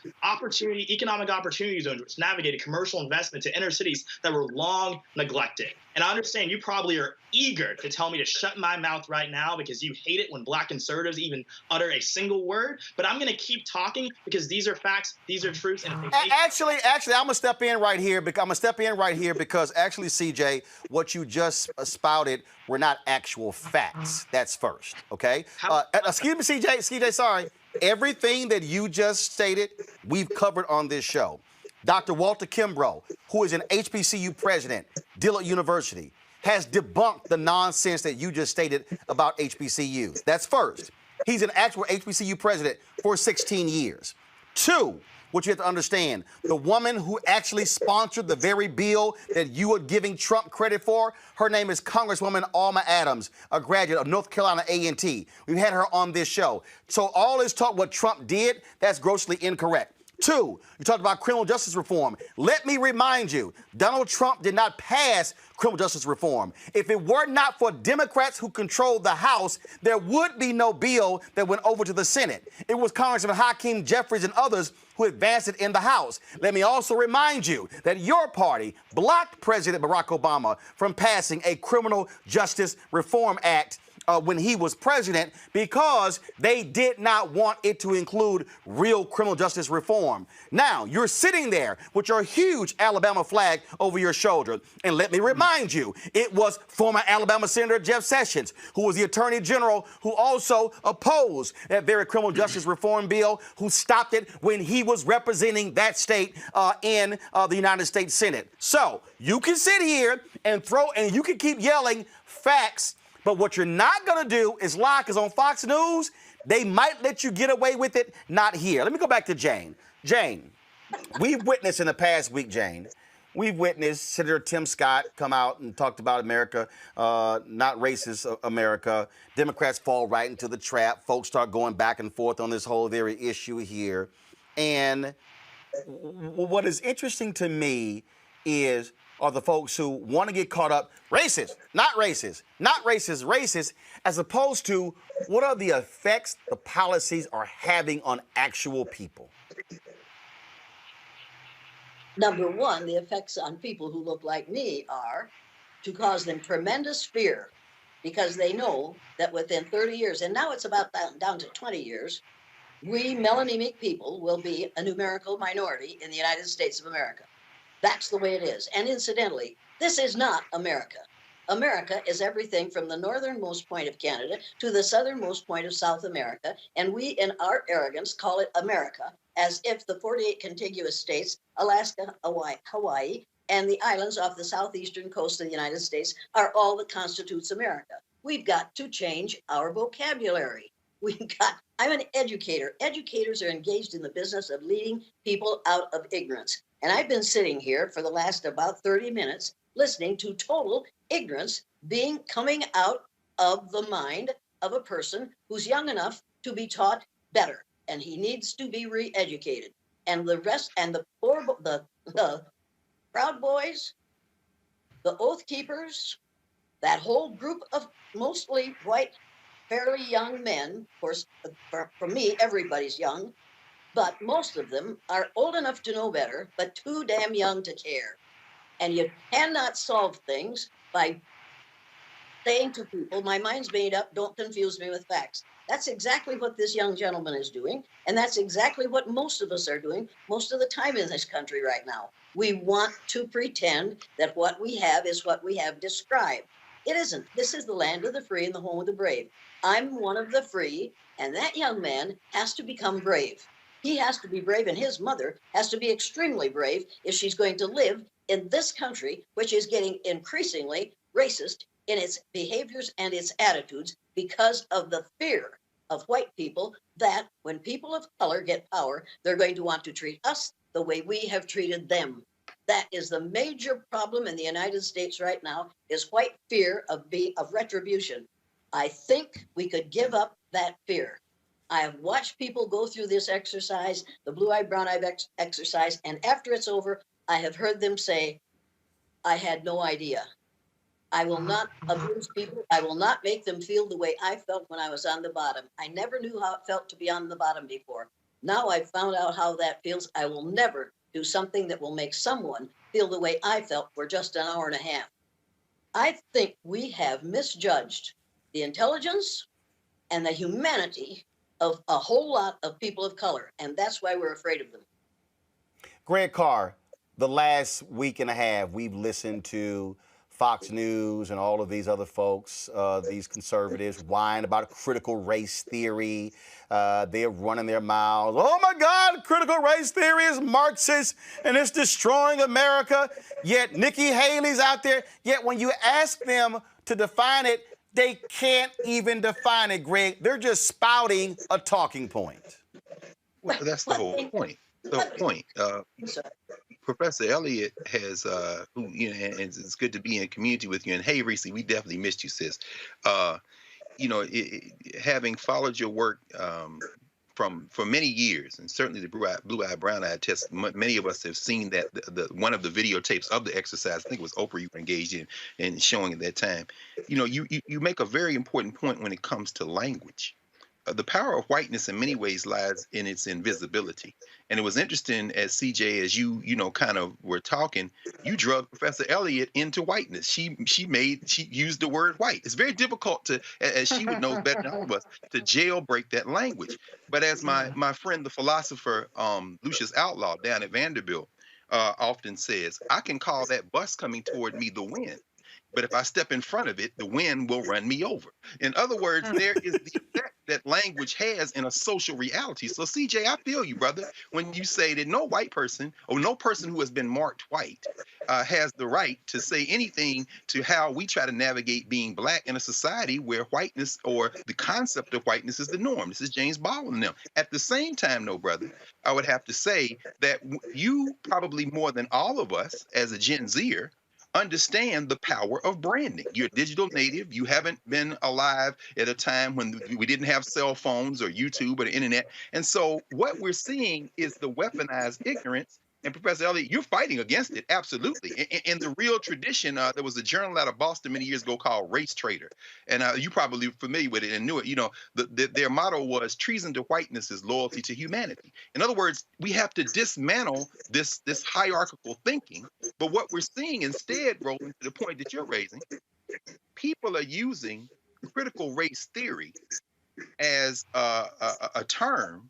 economic opportunity zones, which navigated commercial investment to inner cities that were long neglected. And I understand you probably are eager to tell me to shut my mouth right now because you hate it when black conservatives even utter a single word. But I'm going to keep talking because these are facts, these are truths. And actually, I'm going to step in right here because actually, CJ, what you just spouted were not actual facts. That's first, okay? Excuse me, CJ, sorry. Everything that you just stated, we've covered on this show. Dr. Walter Kimbrough, who is an HBCU president, Dillard University, has debunked the nonsense that you just stated about HBCUs. That's first. He's an actual HBCU president for 16 years. Two, what you have to understand, the woman who actually sponsored the very bill that you are giving Trump credit for, her name is Congresswoman Alma Adams, a graduate of North Carolina A&T. We've had her on this show. So all this talk what Trump did, that's grossly incorrect. Two, you talked about criminal justice reform. Let me remind you, Donald Trump did not pass criminal justice reform. If it were not for Democrats who controlled the House, there would be no bill that went over to the Senate. It was Congressman Hakeem Jeffries and others who advanced it in the House. Let me also remind you that your party blocked President Barack Obama from passing a criminal justice reform act when he was president because they did not want it to include real criminal justice reform. Now, you're sitting there with your huge Alabama flag over your shoulder. And let me remind you, it was former Alabama Senator Jeff Sessions, who was the Attorney General, who also opposed that very criminal justice reform bill, who stopped it when he was representing that state in the United States Senate. So you can sit here and you can keep yelling facts, but what you're not going to do is lie, because on Fox News, they might let you get away with it, not here. Let me go back to Jane. Jane, we've witnessed in the past week, Jane, we've witnessed Senator Tim Scott come out and talked about America, not racist America. Democrats fall right into the trap. Folks start going back and forth on this whole very issue here. And what is interesting to me are the folks who want to get caught up, racist, not racist, not racist, racist, as opposed to what are the effects the policies are having on actual people? Number one, the effects on people who look like me are to cause them tremendous fear because they know that within 30 years, and now it's about down to 20 years, we melanemic people will be a numerical minority in the United States of America. That's the way it is. And incidentally, this is not America. America is everything from the northernmost point of Canada to the southernmost point of South America. And we, in our arrogance, call it America, as if the 48 contiguous states, Alaska, Hawaii, and the islands off the southeastern coast of the United States are all that constitutes America. We've got to change our vocabulary. I'm an educator. Educators are engaged in the business of leading people out of ignorance. And I've been sitting here for the last about 30 minutes listening to total ignorance coming out of the mind of a person who's young enough to be taught better. And he needs to be re-educated. And the rest, and the Proud Boys, the Oath Keepers, that whole group of mostly white, fairly young men, of course, for me, everybody's young, but most of them are old enough to know better, but too damn young to care. And you cannot solve things by saying to people, my mind's made up, don't confuse me with facts. That's exactly what this young gentleman is doing, and that's exactly what most of us are doing most of the time in this country right now. We want to pretend that what we have is what we have described. It isn't. This is the land of the free and the home of the brave. I'm one of the free, and that young man has to become brave. He has to be brave, and his mother has to be extremely brave if she's going to live in this country, which is getting increasingly racist in its behaviors and its attitudes because of the fear of white people that when people of color get power, they're going to want to treat us the way we have treated them. That is the major problem in the United States right now, is white fear of retribution. I think we could give up that fear. I have watched people go through this exercise, the blue-eyed, brown-eyed exercise, and after it's over, I have heard them say, I had no idea. I will not abuse people. I will not make them feel the way I felt when I was on the bottom. I never knew how it felt to be on the bottom before. Now I've found out how that feels. I will never do something that will make someone feel the way I felt for just an hour and a half. I think we have misjudged the intelligence and the humanity of a whole lot of people of color, and that's why we're afraid of them. Greg Carr, the last week and a half, we've listened to Fox News and all of these other folks, these conservatives, whine about critical race theory. They're running their mouths. Oh, my God, critical race theory is Marxist, and it's destroying America. Yet Nikki Haley's out there. Yet when you ask them to define it, they can't even define it, Greg. They're just spouting a talking point. Well, that's the whole point. The whole point. Professor Elliott has, and it's good to be in community with you. And hey, Reese, we definitely missed you, sis. Having followed your work for many years, and certainly the blue-eyed, brown-eyed test, many of us have seen that one of the videotapes of the exercise. I think it was Oprah you were engaged in showing at that time. You make a very important point when it comes to language. The power of whiteness in many ways lies in its invisibility. And it was interesting as CJ, as you kind of were talking, you drug Professor Elliott into whiteness. She used the word white. It's very difficult to, as she would know better than all of us, to jailbreak that language. But as my friend, the philosopher Lucius Outlaw down at Vanderbilt often says, I can call that bus coming toward me the wind. But if I step in front of it, the wind will run me over. In other words, there is the effect that language has in a social reality. So, CJ, I feel you, brother, when you say that no white person or no person who has been marked white has the right to say anything to how we try to navigate being black in a society where whiteness or the concept of whiteness is the norm. This is James Baldwin and them. At the same time, though, brother, I would have to say that you probably more than all of us as a Gen Zer understand the power of branding. You're a digital native. You haven't been alive at a time when we didn't have cell phones or YouTube or the internet. And so what we're seeing is the weaponized ignorance. And Professor Elliott, you're fighting against it, absolutely. In the real tradition, there was a journal out of Boston many years ago called Race Trader. And you probably familiar with it and knew it. You know, their motto was treason to whiteness is loyalty to humanity. In other words, we have to dismantle this hierarchical thinking. But what we're seeing instead, Roland, to the point that you're raising, people are using critical race theory as a term.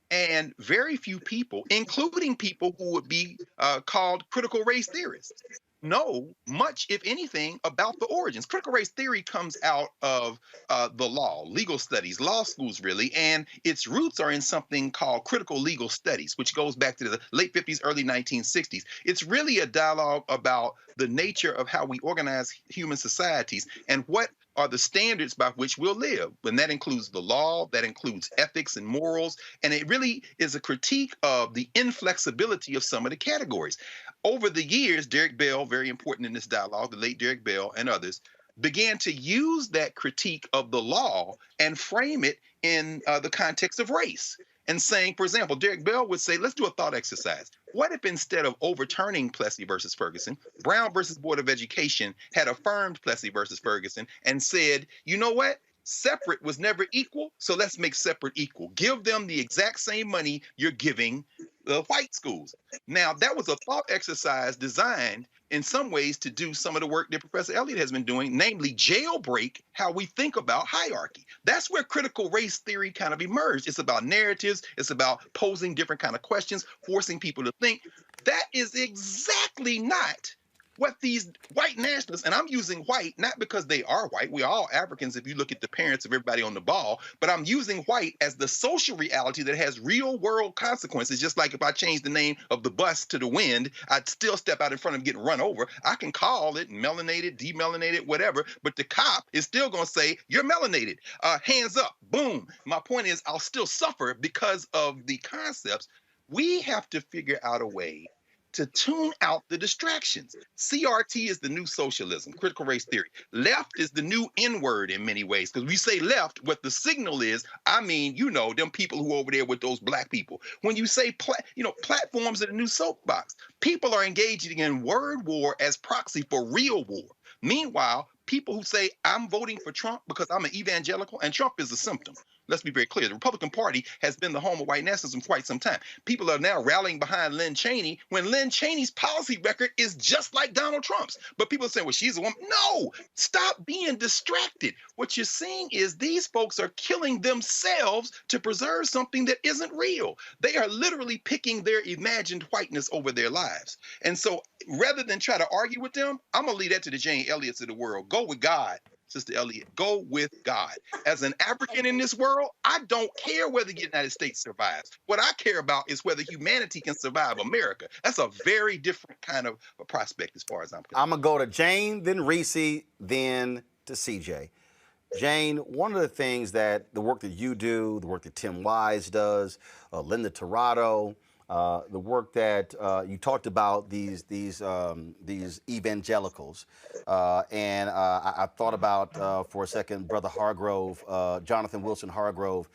And very few people, including people who would be called critical race theorists, know much, if anything, about the origins. Critical race theory comes out of the law, legal studies, law schools, really, and its roots are in something called critical legal studies, which goes back to the late 50s, early 1960s. It's really a dialogue about the nature of how we organize human societies and what are the standards by which we'll live. And that includes the law, that includes ethics and morals, and it really is a critique of the inflexibility of some of the categories. Over the years, Derek Bell, very important in this dialogue, the late Derek Bell and others, began to use that critique of the law and frame it in the context of race. And saying, for example, Derek Bell would say, let's do a thought exercise. What if instead of overturning Plessy versus Ferguson, Brown versus Board of Education had affirmed Plessy versus Ferguson and said, you know what? Separate was never equal, so let's make separate equal. Give them the exact same money you're giving the white schools. Now, that was a thought exercise designed in some ways to do some of the work that Professor Elliott has been doing, namely jailbreak how we think about hierarchy. That's where critical race theory kind of emerged. It's about narratives. It's about posing different kind of questions, forcing people to think. That is exactly not what these white nationalists, and I'm using white not because they are white, we're all Africans if you look at the parents of everybody on the ball, but I'm using white as the social reality that has real world consequences. Just like if I change the name of the bus to the Wind, I'd still step out in front of getting run over. I can call it melanated, demelanated, whatever, but the cop is still going to say, you're melanated, hands up, boom. My point is I'll still suffer because of the concepts. We have to figure out a way to tune out the distractions. CRT is the new socialism, critical race theory. Left is the new N-word in many ways, because we say left, what the signal is, I mean, you know, them people who are over there with those black people. When you say, platforms are the new soapbox, people are engaging in word war as proxy for real war. Meanwhile, people who say, I'm voting for Trump because I'm an evangelical, and Trump is a symptom. Let's be very clear. The Republican Party has been the home of white nationalism for quite some time. People are now rallying behind Lynn Cheney when Lynn Cheney's policy record is just like Donald Trump's. But people are saying, well, she's a woman. No, stop being distracted. What you're seeing is these folks are killing themselves to preserve something that isn't real. They are literally picking their imagined whiteness over their lives. And so rather than try to argue with them, I'm going to leave that to the Jane Elliott's of the world. Go with God. Sister Elliott, go with God. As an African in this world, I don't care whether the United States survives. What I care about is whether humanity can survive America. That's a very different kind of a prospect as far as I'm concerned. I'm going to go to Jane, then Reese, then to CJ. Jane, one of the things that the work that you do, the work that Tim Wise does, Linda Tirado, the work that you talked about these evangelicals, and I thought about for a second Brother Hargrove, Jonathan Wilson Hargrove,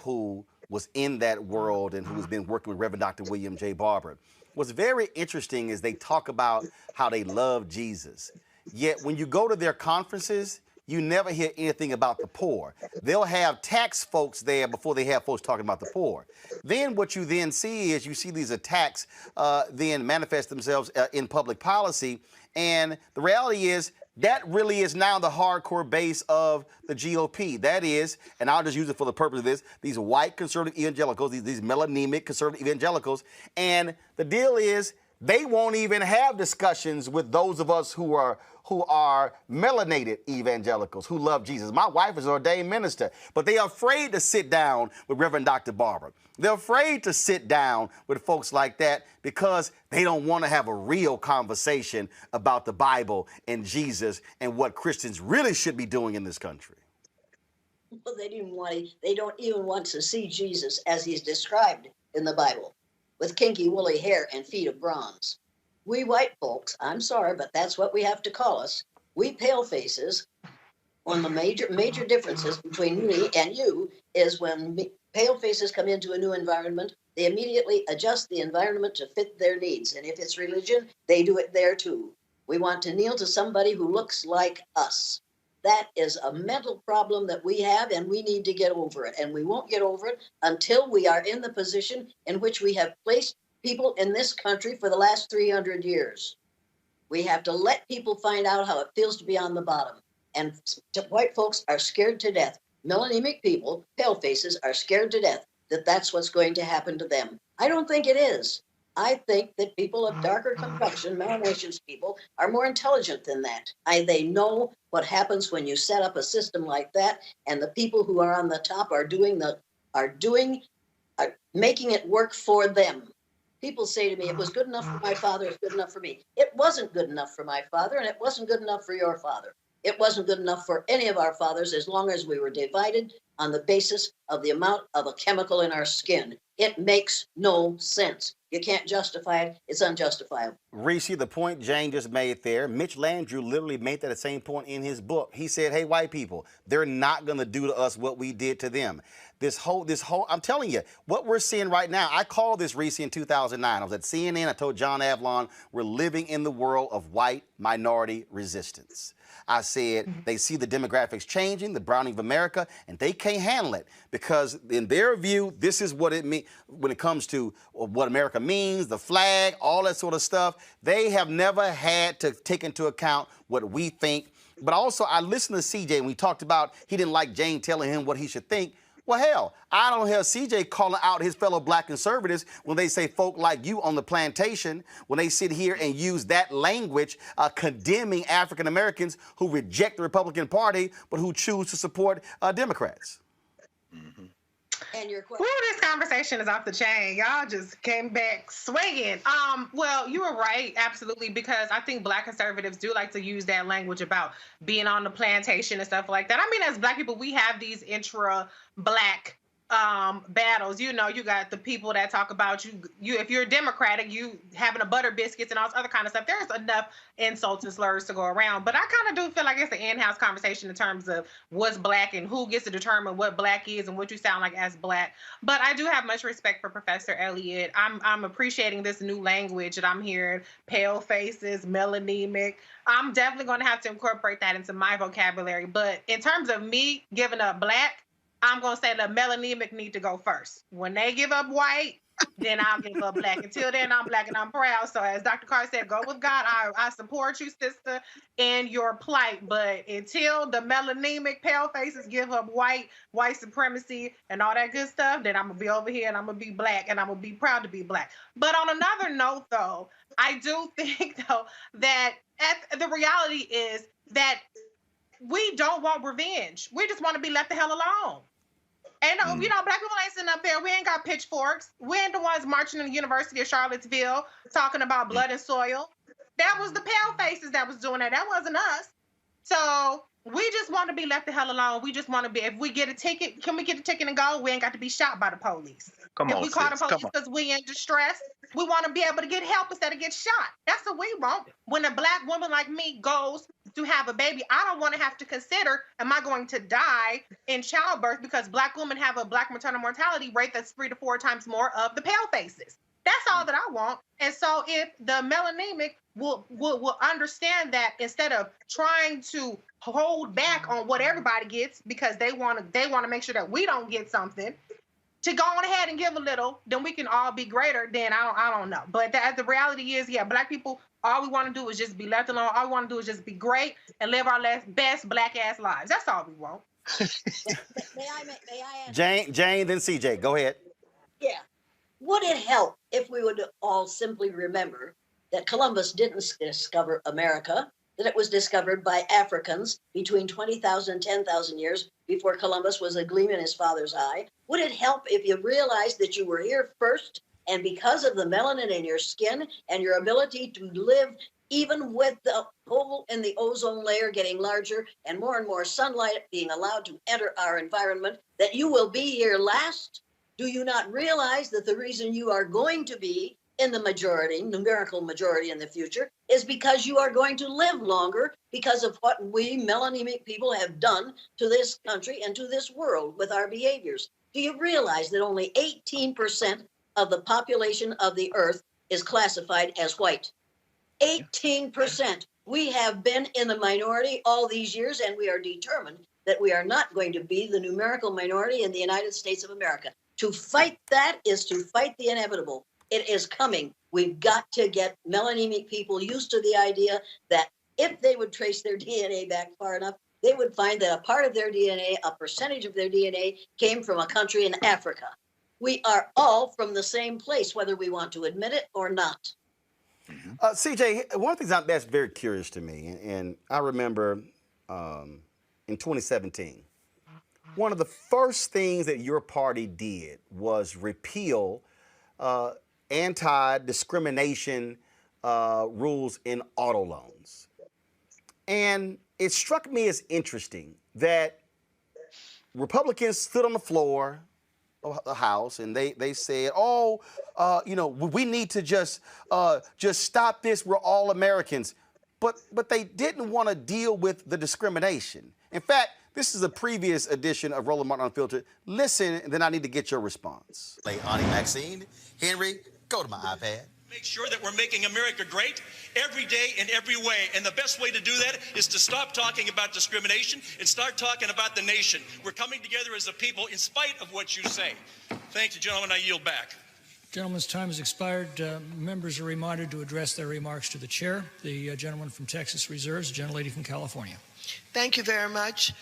who was in that world and who has been working with Reverend Dr. William J. Barber. What's very interesting is they talk about how they love Jesus, yet when you go to their conferences, you never hear anything about the poor. They'll have tax folks there before they have folks talking about the poor. Then what you then see is you see these attacks then manifest themselves in public policy. And the reality is that really is now the hardcore base of the GOP. That is, and I'll just use it for the purpose of this, these white conservative evangelicals, these melanemic conservative evangelicals. And the deal is They won't even have discussions with those of us who are melanated evangelicals who love Jesus. My wife is an ordained minister, but they are afraid to sit down with Reverend Dr. Barber. They're afraid to sit down with folks like that because they don't want to have a real conversation about the Bible and Jesus and what Christians really should be doing in this country. Well, they don't even want to see Jesus as he's described in the Bible, with kinky woolly hair and feet of bronze. We white folks, I'm sorry, but that's what we have to call us. We pale faces, one of the major differences between me and you is when pale faces come into a new environment, they immediately adjust the environment to fit their needs. And if it's religion, they do it there too. We want to kneel to somebody who looks like us. That is a mental problem that we have, and we need to get over it. And we won't get over it until we are in the position in which we have placed people in this country for the last 300 years. We have to let people find out how it feels to be on the bottom. And white folks are scared to death. Melanemic people, pale faces, are scared to death that that's what's going to happen to them. I don't think it is. I think that people of darker complexion, melanations people, are more intelligent than that. They know what happens when you set up a system like that, and the people who are on the top are making it work for them. People say to me, it was good enough for my father, it's good enough for me. It wasn't good enough for my father, and it wasn't good enough for your father. It wasn't good enough for any of our fathers as long as we were divided on the basis of the amount of a chemical in our skin. It makes no sense. You can't justify it. It's unjustifiable. Reese, the point Jane just made there, Mitch Landrieu literally made that same point in his book. He said, hey, white people, they're not going to do to us what we did to them. This whole, I'm telling you, what we're seeing right now, I called this, Reese, in 2009. I was at CNN. I told John Avlon, we're living in the world of white minority resistance. I said, they see the demographics changing, the browning of America, and they can't handle it because in their view, this is what it means when it comes to what America means, the flag, all that sort of stuff. They have never had to take into account what we think. But also, I listened to CJ when he talked about he didn't like Jane telling him what he should think. Well, hell, I don't hear CJ calling out his fellow black conservatives when they say folk like you on the plantation, when they sit here and use that language condemning African Americans who reject the Republican Party but who choose to support Democrats. Mm-hmm. And your question. Ooh, this conversation is off the chain. Y'all just came back swinging. Well, you were right, absolutely, because I think black conservatives do like to use that language about being on the plantation and stuff like that. I mean, as black people, we have these intra-black battles. You know, you got the people that talk about you if you're Democratic, you having a butter biscuits and all this other kind of stuff. There's enough insults and slurs to go around. But I kind of do feel like it's an in-house conversation in terms of what's black and who gets to determine what black is and what you sound like as black. But I do have much respect for Professor Elliott. I'm appreciating this new language that I'm hearing, pale faces, melanemic. I'm definitely going to have to incorporate that into my vocabulary. But in terms of me giving up black, I'm going to say the melanemic need to go first. When they give up white, then I'll give up black. Until then, I'm black and I'm proud. So as Dr. Carr said, go with God. I support you, sister, in your plight. But until the melanemic pale faces give up white supremacy and all that good stuff, then I'm going to be over here and I'm going to be black and I'm going to be proud to be black. But on another note, though, I do think, though, that the reality is that we don't want revenge. We just want to be left the hell alone. And, you know, black people ain't sitting up there. We ain't got pitchforks. We ain't the ones marching in the University of Charlottesville talking about blood and soil. That was the pale faces that was doing that. That wasn't us. So we just want to be left the hell alone. We just want to be, if we get a ticket, can we get a ticket and go? We ain't got to be shot by the police. If we call the police because we in distress, we want to be able to get help instead of get shot. That's what we want. When a black woman like me goes to have a baby, I don't want to have to consider, am I going to die in childbirth because black women have a black maternal mortality rate that's 3 to 4 times more of the pale faces. That's all that I want. And so if the melanemic will understand that instead of trying to hold back on what everybody gets because they want to make sure that we don't get something, to go on ahead and give a little, then we can all be greater. Then I don't know. But the reality is, yeah, black people, all we want to do is just be left alone. All we want to do is just be great and live our best black ass lives. That's all we want. May I ask? Jane, then CJ. Go ahead. Yeah. Would it help if we would all simply remember that Columbus didn't discover America, that it was discovered by Africans between 20,000 and 10,000 years before Columbus was a gleam in his father's eye? Would it help if you realized that you were here first, and because of the melanin in your skin and your ability to live even with the hole in the ozone layer getting larger and more sunlight being allowed to enter our environment, that you will be here last? Do you not realize that the reason you are going to be in the majority, numerical majority in the future, is because you are going to live longer because of what we melanemic people have done to this country and to this world with our behaviors? Do you realize that only 18% of the population of the earth is classified as white? 18%. We have been in the minority all these years, and we are determined that we are not going to be the numerical minority in the United States of America. To fight that is to fight the inevitable. It is coming. We've got to get melanemic people used to the idea that if they would trace their DNA back far enough, they would find that a part of their DNA, a percentage of their DNA, came from a country in Africa. We are all from the same place, whether we want to admit it or not. CJ, one of the things that's very curious to me, and I remember in 2017, one of the first things that your party did was repeal anti-discrimination rules in auto loans. And it struck me as interesting that Republicans stood on the floor of the House and they said, you know, we need to just stop this. We're all Americans. But they didn't want to deal with the discrimination. In fact, this is a previous edition of Roland Martin Unfiltered. Listen, and then I need to get your response. Hey, Auntie Maxine, Henry, go to my iPad. Make sure that we're making America great every day in every way. And the best way to do that is to stop talking about discrimination and start talking about the nation. We're coming together as a people in spite of what you say. Thank you, gentlemen. I yield back. Gentleman's time has expired. Members are reminded to address their remarks to the chair. The gentleman from Texas reserves, the gentlelady from California. Thank you very much.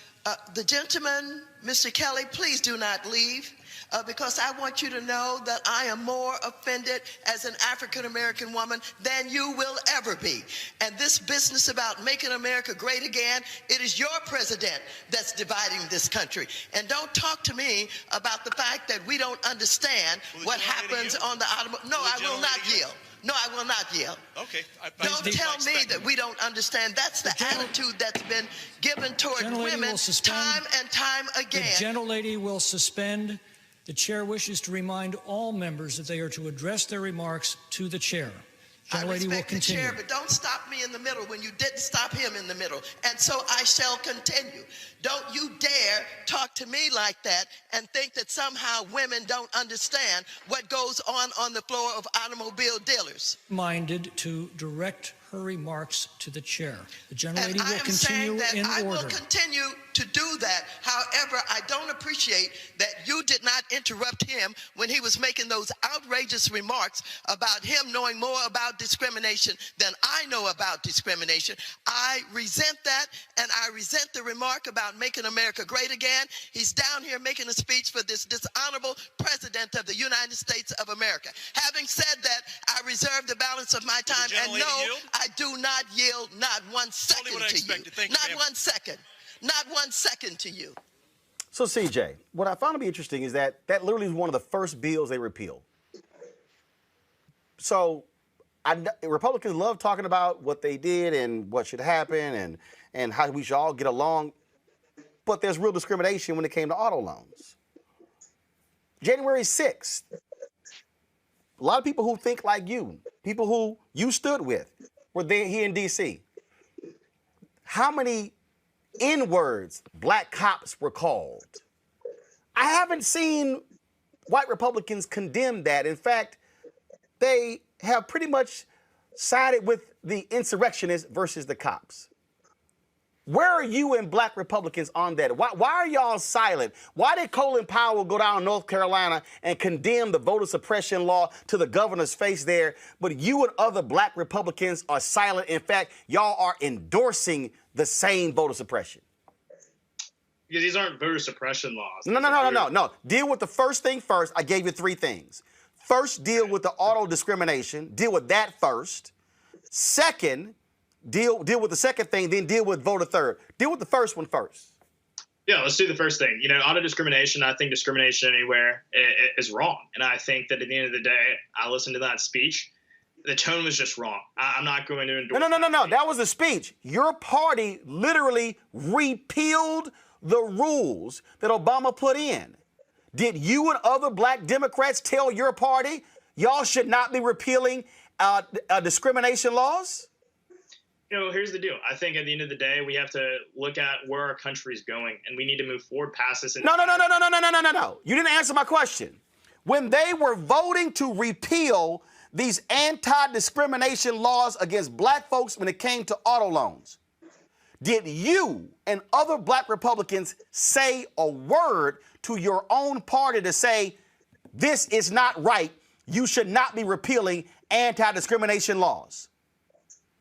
The gentleman, Mr. Kelly, please do not leave. Because I want you to know that I am more offended as an African-American woman than you will ever be. And this business about making America great again, it is your president that's dividing this country. And don't talk to me about the fact that we don't understand what happens on the automobile. No, I will not yield. No, I will not yield. Okay. Don't tell me that we don't understand. That's the attitude that's been given toward women time and time again. The gentlelady will suspend. The chair wishes to remind all members that they are to address their remarks to the chair. Gentlelady will continue. The chair, but don't stop me in the middle when you didn't stop him in the middle. And so I shall continue. Don't you dare talk to me like that and think that somehow women don't understand what goes on the floor of automobile dealers. Minded to direct her remarks to the chair. The gentlelady will continue in order. I will continue to do that. However, I don't appreciate that you did not interrupt him when he was making those outrageous remarks about him knowing more about discrimination than I know about discrimination. I resent that, and I resent the remark about making America great again. He's down here making a speech for this dishonorable president of the United States of America. Having said that, I reserve the balance of my time, and no, I do not yield not 1 second to you. Not 1 second. Not 1 second to you. So, CJ, what I found to be interesting is that literally is one of the first bills they repealed. So, Republicans love talking about what they did and what should happen and how we should all get along. But there's real discrimination when it came to auto loans. January 6th, a lot of people who think like you, people who you stood with, were there here in D.C. How many N-words black cops were called? I haven't seen white Republicans condemn that. In fact, they have pretty much sided with the insurrectionists versus the cops. Where are you and black Republicans on that? Why are y'all silent? Why did Colin Powell go down to North Carolina and condemn the voter suppression law to the governor's face there, but you and other black Republicans are silent? In fact, y'all are endorsing the same voter suppression. Because these aren't voter suppression laws. No. Deal with the first thing first. I gave you 3 things. First, deal with the auto discrimination. Deal with that first. Second, deal with the second thing, then deal with voter third. Deal with the first one first. Yeah, let's do the first thing. Auto discrimination, I think discrimination anywhere is wrong. And I think that at the end of the day, I listened to that speech. The tone was just wrong. I'm not going to endorse No. That was the speech. Your party literally repealed the rules that Obama put in. Did you and other black Democrats tell your party y'all should not be repealing discrimination laws? Here's the deal. I think at the end of the day, we have to look at where our country is going, and we need to move forward past this. No. You didn't answer my question. When they were voting to repeal these anti-discrimination laws against black folks when it came to auto loans, did you and other black Republicans say a word to your own party to say, this is not right, you should not be repealing anti-discrimination laws?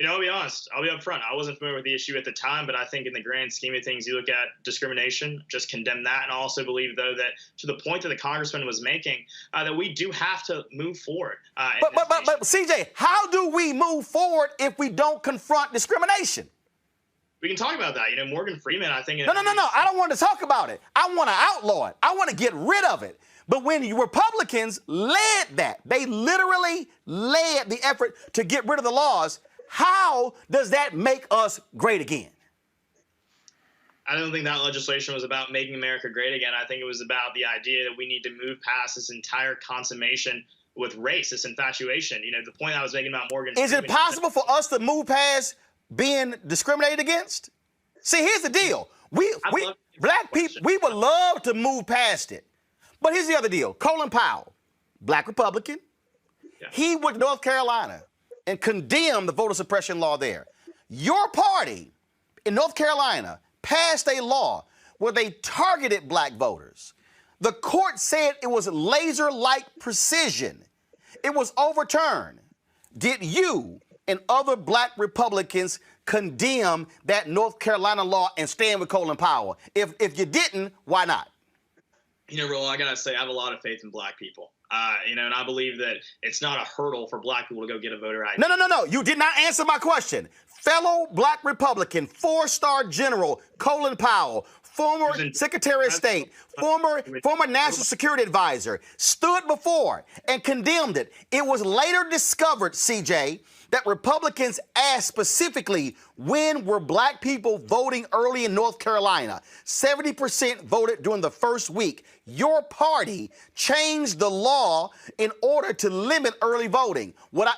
I'll be honest. I'll be upfront. I wasn't familiar with the issue at the time, but I think in the grand scheme of things, you look at discrimination, just condemn that. And I also believe, though, that to the point that the congressman was making, that we do have to move forward. But CJ, how do we move forward if we don't confront discrimination? We can talk about that. Morgan Freeman, I think. No. I don't want to talk about it. I want to outlaw it. I want to get rid of it. But when Republicans led that, they literally led the effort to get rid of the laws. How does that make us great again? I don't think that legislation was about making America great again. I think it was about the idea that we need to move past this entire consummation with race, this infatuation. The point I was making about Morgan Freeman. Is it possible for us to move past being discriminated against? See, here's the deal. We black people, we would love to move past it. But here's the other deal. Colin Powell, black Republican, he went to North Carolina and condemned the voter suppression law there. Your party in North Carolina passed a law where they targeted black voters. The court said it was laser-like precision. It was overturned. Did you and other black Republicans condemn that North Carolina law and stand with Colin Powell? If you didn't, why not? Roland, I gotta say, I have a lot of faith in black people. And I believe that it's not a hurdle for black people to go get a voter ID. No. You did not answer my question. Fellow black Republican, 4-star general Colin Powell, former Secretary of State, former National Security Advisor, stood before and condemned it. It was later discovered, CJ, that Republicans asked specifically when were black people voting early in North Carolina. 70% voted during the first week. Your party changed the law in order to limit early voting.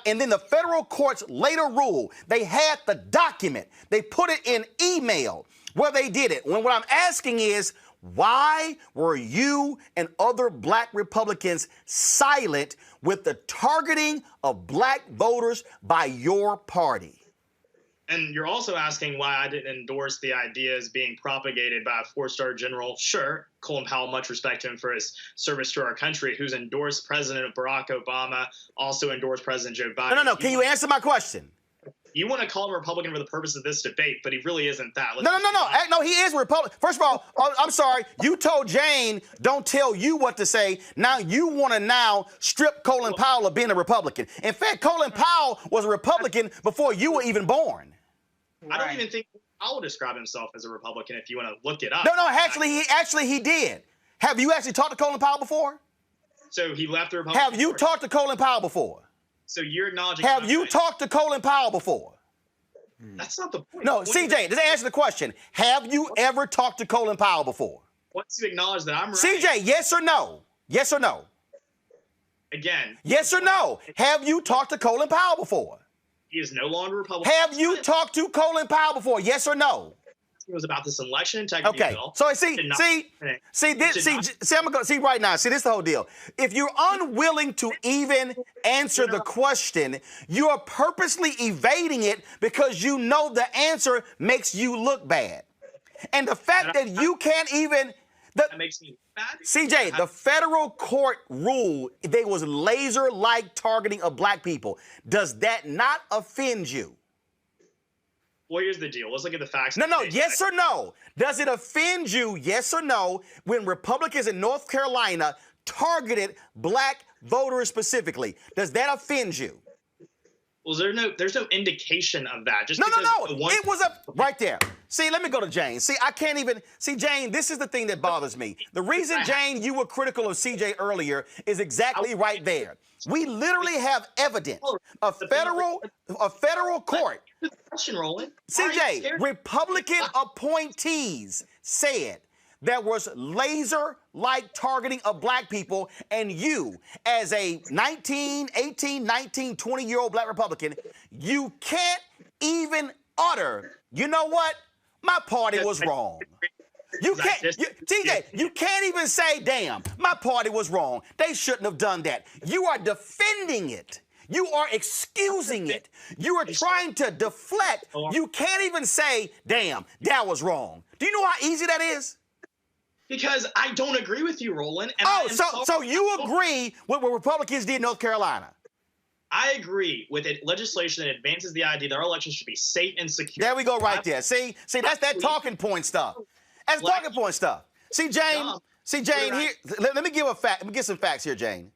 And then the federal courts later ruled they had the document. They put it in email where they did it. When what I'm asking is, why were you and other black Republicans silent with the targeting of black voters by your party? And you're also asking why I didn't endorse the ideas being propagated by a 4-star general. Sure, Colin Powell, much respect to him for his service to our country, who's endorsed President Barack Obama, also endorsed President Joe Biden. No. Can you answer my question? You want to call him a Republican for the purpose of this debate, but he really isn't that. No, he is a Republican. First of all, I'm sorry. You told Jane, don't tell you what to say. Now you want to strip Colin Powell of being a Republican. In fact, Colin Powell was a Republican before you were even born. I don't even think Powell described himself as a Republican if you want to look it up. No, actually he did. Have you actually talked to Colin Powell before? So he left the Republican Have you talked to Colin Powell before? So you're acknowledging. Have you talked to Colin Powell before? That's not the point. No, CJ, just answer the question. Have you ever talked to Colin Powell before? Once you acknowledge that I'm right. CJ, yes or no? Yes or no? Again. Yes or no? Have you talked to Colin Powell before? He is no longer Republican. Have you talked to Colin Powell before? Yes or no? It was about this election integrity bill. So see right now. See, this is the whole deal. If you're unwilling to even answer the question, you are purposely evading it because you know the answer makes you look bad. And the fact that you can't even that makes me bad. CJ, the federal court ruled there was laser-like targeting of black people. Does that not offend you? Well, here's the deal. Let's look at the facts. No, yes or no? Does it offend you, yes or no, when Republicans in North Carolina targeted black voters specifically? Does that offend you? Well, there's no indication of that. Just no. It was right there. See, let me go to Jane. See, I can't even see Jane. This is the thing that bothers me. The reason, Jane, you were critical of CJ earlier is exactly right there. We literally have evidence. A federal court. Question, Roland. CJ, Republican appointees said there was laser-like targeting of black people, and you, as a 18, 19, 20-year-old black Republican, you can't even utter, you know what? My party was wrong. You can't, TJ, you can't even say, damn, my party was wrong. They shouldn't have done that. You are defending it. You are excusing it. You are trying to deflect. You can't even say, damn, that was wrong. Do you know how easy that is? Because I don't agree with you, Roland. And so you agree with what Republicans did in North Carolina? I agree with legislation that advances the idea that our elections should be safe and secure. There we go right there. See, that's that talking point stuff. That's talking point stuff. See, Jane, here, let me give a fact. Let me get some facts here, Jane.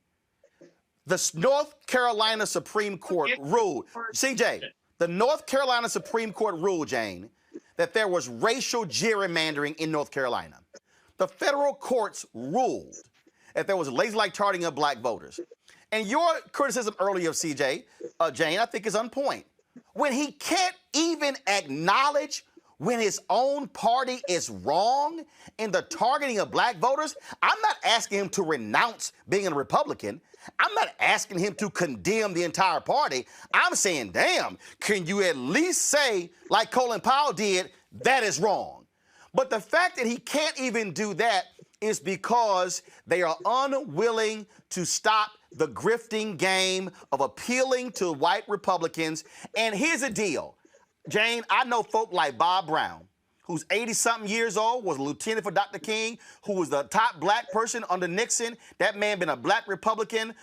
The North Carolina Supreme Court ruled, CJ, the North Carolina Supreme Court ruled, Jane, that there was racial gerrymandering in North Carolina. The federal courts ruled that there was laser-like targeting of black voters. And your criticism earlier of CJ, Jane, I think is on point. When he can't even acknowledge when his own party is wrong in the targeting of black voters, I'm not asking him to renounce being a Republican. I'm not asking him to condemn the entire party. I'm saying, damn, can you at least say, like Colin Powell did, that is wrong? But the fact that he can't even do that is because they are unwilling to stop the grifting game of appealing to white Republicans. And here's the deal, Jane, I know folk like Bob Brown, who's 80-something years old, was a lieutenant for Dr. King, who was the top black person under Nixon. That man been a black Republican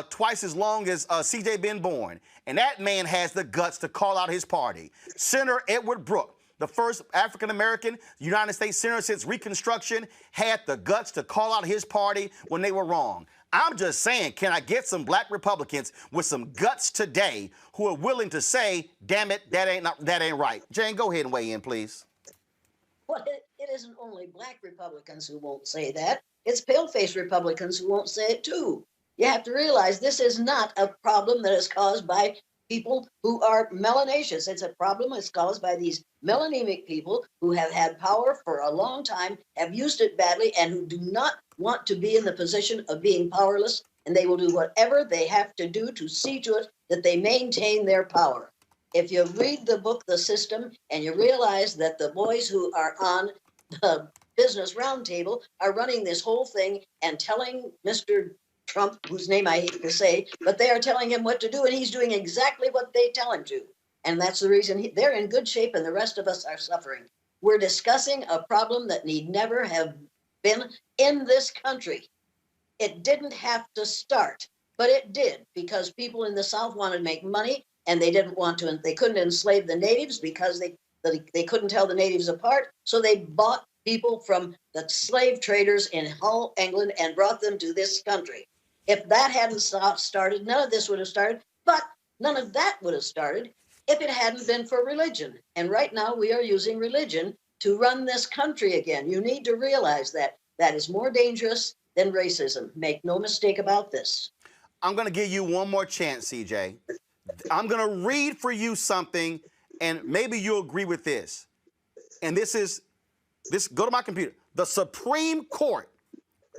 twice as long as CJ been born. And that man has the guts to call out his party. Senator Edward Brooke, the first African-American United States senator since Reconstruction, had the guts to call out his party when they were wrong. I'm just saying, can I get some black Republicans with some guts today who are willing to say, damn it, that ain't right? Jane, go ahead and weigh in, please. Well, it isn't only black Republicans who won't say that. It's pale-faced Republicans who won't say it, too. You have to realize this is not a problem that is caused by people who are melanaceous. It's a problem that's caused by these melanemic people who have had power for a long time, have used it badly, and who do not want to be in the position of being powerless, and they will do whatever they have to do to see to it that they maintain their power. If you read the book, The System, and you realize that the boys who are on the Business Roundtable are running this whole thing and telling Mr. Trump, whose name I hate to say, but they are telling him what to do, and he's doing exactly what they tell him to. And that's the reason they're in good shape and the rest of us are suffering. We're discussing a problem that need never have been in this country. It didn't have to start, but it did, because people in the South wanted to make money, and they didn't want to, and they couldn't enslave the natives because they couldn't tell the natives apart, so they bought people from the slave traders in Hull, England, and brought them to this country. If that hadn't started, none of this would have started, but none of that would have started if it hadn't been for religion. And right now we are using religion to run this country again. You need to realize that that is more dangerous than racism. Make no mistake about this. I'm going to give you one more chance, CJ. I'm going to read for you something, and maybe you'll agree with this. And this, go to my computer. The Supreme Court,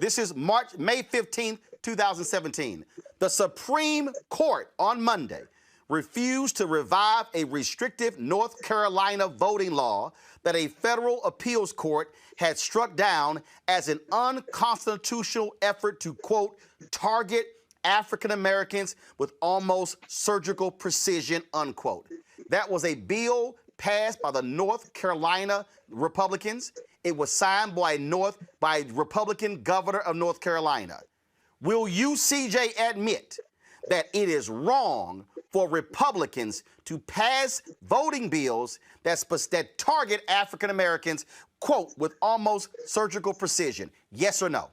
this is May 15th, 2017. The Supreme Court on Monday refused to revive a restrictive North Carolina voting law that a federal appeals court had struck down as an unconstitutional effort to, quote, target African Americans with almost surgical precision, unquote. That was a bill passed by the North Carolina Republicans. It was signed by Republican governor of North Carolina. Will you, CJ, admit that it is wrong for Republicans to pass voting bills that target African Americans, quote, with almost surgical precision? Yes or no?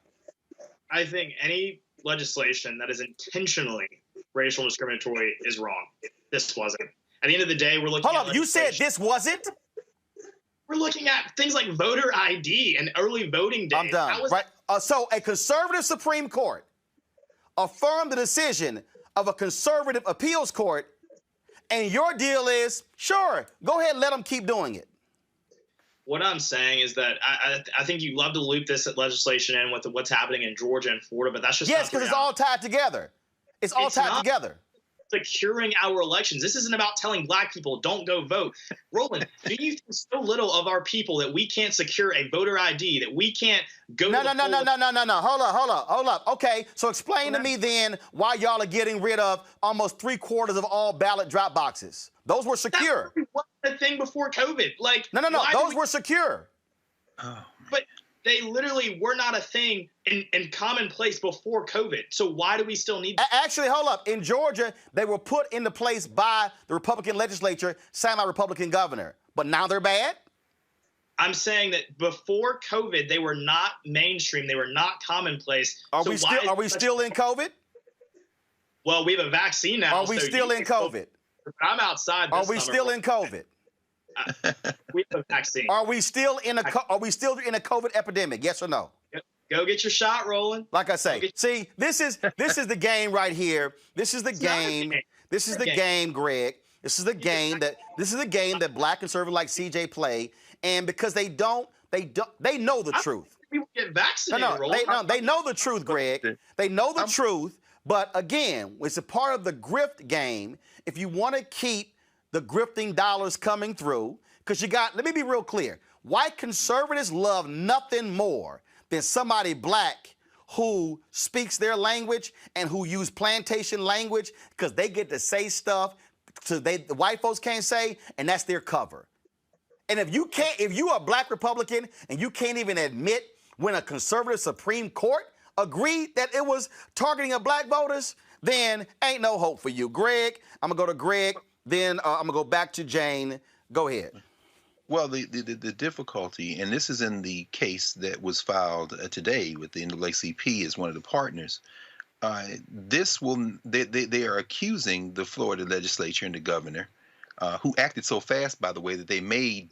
I think any legislation that is intentionally racial discriminatory is wrong. this wasn't. At the end of the day, we're looking Hold up, you said this wasn't? We're looking at things like voter ID and early voting days. I'm done. Right. So a conservative Supreme Court affirmed the decision of a conservative appeals court, and your deal is, sure, go ahead and let them keep doing it. What I'm saying is that I think you love to loop this legislation in with what's happening in Georgia and Florida, but that's just yes, because it's all tied together. It's all tied together. Securing our elections. This isn't about telling black people don't go vote. Roland, do you think so little of our people that we can't secure a voter ID, that we can't go No. to the No. Hold up. Okay, so explain to me then why y'all are getting rid of almost 3/4 of all ballot drop boxes. Those were secure. That was the thing before COVID. Like No. Those were secure. But they literally were not a thing in commonplace before COVID. So why do we still need them? Actually, hold up. In Georgia, they were put into place by the Republican legislature, signed by Republican governor. But now they're bad? I'm saying that before COVID, they were not mainstream. They were not commonplace. Are we still in COVID? Well, we have a vaccine now. Are we still in COVID? I'm outside this Are we still in COVID? We have a vaccine. Are we still in a COVID epidemic? Yes or no? Go get your shot, Roland. Like I say, see, this is the game right here. This is the game. This is the game, Greg. This is the game that black conservatives like CJ play, and because they know the truth. People get vaccinated. They know the truth, Greg. They know the truth. But again, it's a part of the grift game. If you want to keep the grifting dollars coming through, because let me be real clear. White conservatives love nothing more than somebody black who speaks their language and who use plantation language, because they get to say stuff the white folks can't say, and that's their cover. And if you are a black Republican and you can't even admit when a conservative Supreme Court agreed that it was targeting of black voters, then ain't no hope for you. Greg, I'm gonna go to Greg. Then I'm going to go back to Jane. Go ahead. Well, the difficulty, and this is in the case that was filed today with the NAACP as one of the partners, they are accusing the Florida legislature and the governor, who acted so fast, by the way, that they may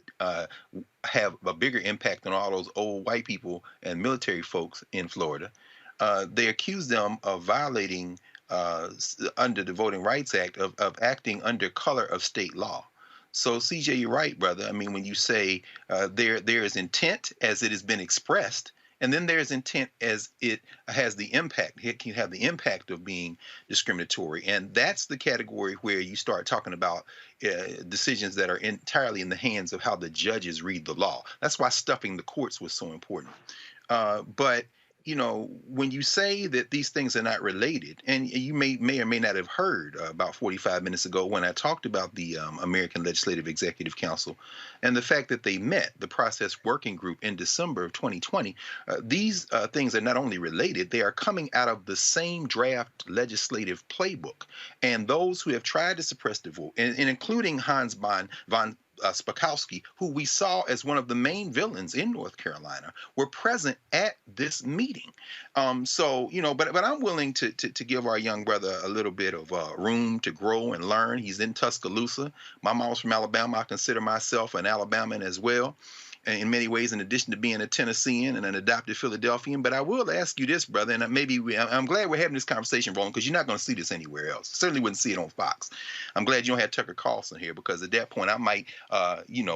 have a bigger impact on all those old white people and military folks in Florida. They accuse them of violating under the Voting Rights Act of acting under color of state law. So CJ, you're right, brother. I mean, when you say there is intent as it has been expressed, and then there's intent as it has the impact. It can have the impact of being discriminatory, and that's the category where you start talking about decisions that are entirely in the hands of how the judges read the law. That's why stuffing the courts was so important. But you know, when you say that these things are not related, and you may or may not have heard about 45 minutes ago when I talked about the American Legislative Executive Council and the fact that they met, the process working group, in December of 2020, these things are not only related, they are coming out of the same draft legislative playbook. And those who have tried to suppress the vote, and including Hans von Spakovsky, who we saw as one of the main villains in North Carolina, were present at this meeting. So, you know, but I'm willing to give our young brother a little bit of room to grow and learn. He's in Tuscaloosa. My mom's from Alabama. I consider myself an Alabaman as well, in many ways, in addition to being a Tennessean and an adopted Philadelphian. But I will ask you this, brother, and I'm glad we're having this conversation, Roland, because you're not going to see this anywhere else. Certainly wouldn't see it on Fox. I'm glad you don't have Tucker Carlson here, because at that point I might,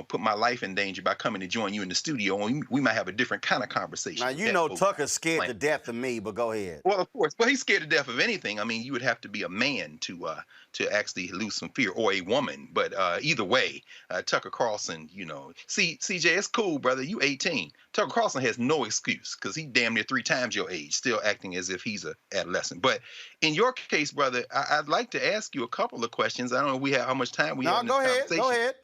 put my life in danger by coming to join you in the studio, and we might have a different kind of conversation. Now, you know Tucker's scared to death of me, but go ahead. Well, of course. Well, he's scared to death of anything. I mean, you would have to be a man to actually lose some fear, or a woman. But either way, Tucker Carlson, you know. See, CJ, it's cool, brother. You 18. Tucker Carlson has no excuse, because he damn near 3 times your age, still acting as if he's an adolescent. But in your case, brother, I'd like to ask you a couple of questions. I don't know how much time we have in this conversation. Go ahead.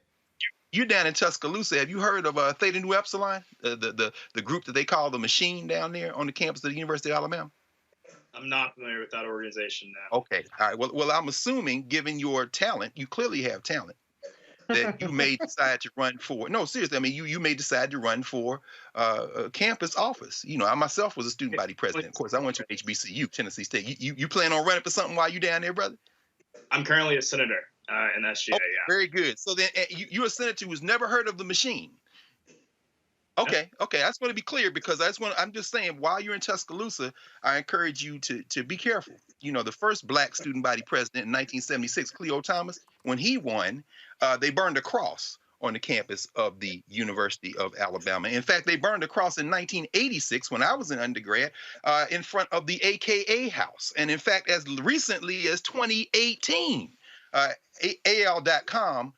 You're down in Tuscaloosa. Have you heard of Theta Nu Epsilon, the group that they call the Machine down there on the campus of the University of Alabama? I'm not familiar with that organization now. Okay. All right. Well, I'm assuming, given your talent, you clearly have talent, that you may decide to run for. No, seriously. I mean, you may decide to run for a campus office. You know, I myself was a student body president. Of course, I went to HBCU, Tennessee State. You plan on running for something while you down there, brother? I'm currently a senator. in SGA. Oh, very good. So then you're a senator who's never heard of the machine. Okay, okay. I just want to be clear because I'm just saying while you're in Tuscaloosa, I encourage you to be careful. You know, the first black student body president in 1976, Cleo Thomas, when he won, they burned a cross on the campus of the University of Alabama. In fact, they burned a cross in 1986 when I was an undergrad in front of the AKA house. And in fact, as recently as 2018, AL.com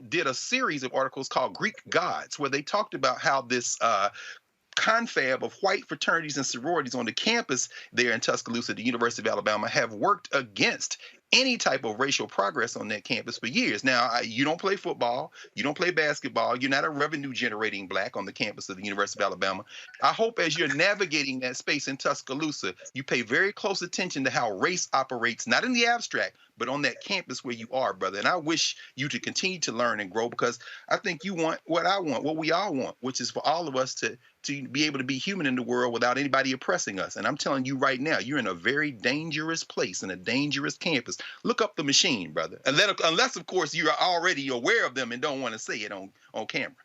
did a series of articles called Greek Gods, where they talked about how this confab of white fraternities and sororities on the campus there in Tuscaloosa, the University of Alabama, have worked against any type of racial progress on that campus for years. Now, you don't play football, you don't play basketball, you're not a revenue-generating black on the campus of the University of Alabama. I hope as you're navigating that space in Tuscaloosa, you pay very close attention to how race operates, not in the abstract, but on that campus where you are, brother. And I wish you to continue to learn and grow because I think you want what I want, what we all want, which is for all of us to be able to be human in the world without anybody oppressing us. And I'm telling you right now, you're in a very dangerous place, in a dangerous campus. Look up the machine, brother. Unless, of course, you're already aware of them and don't want to say it on camera.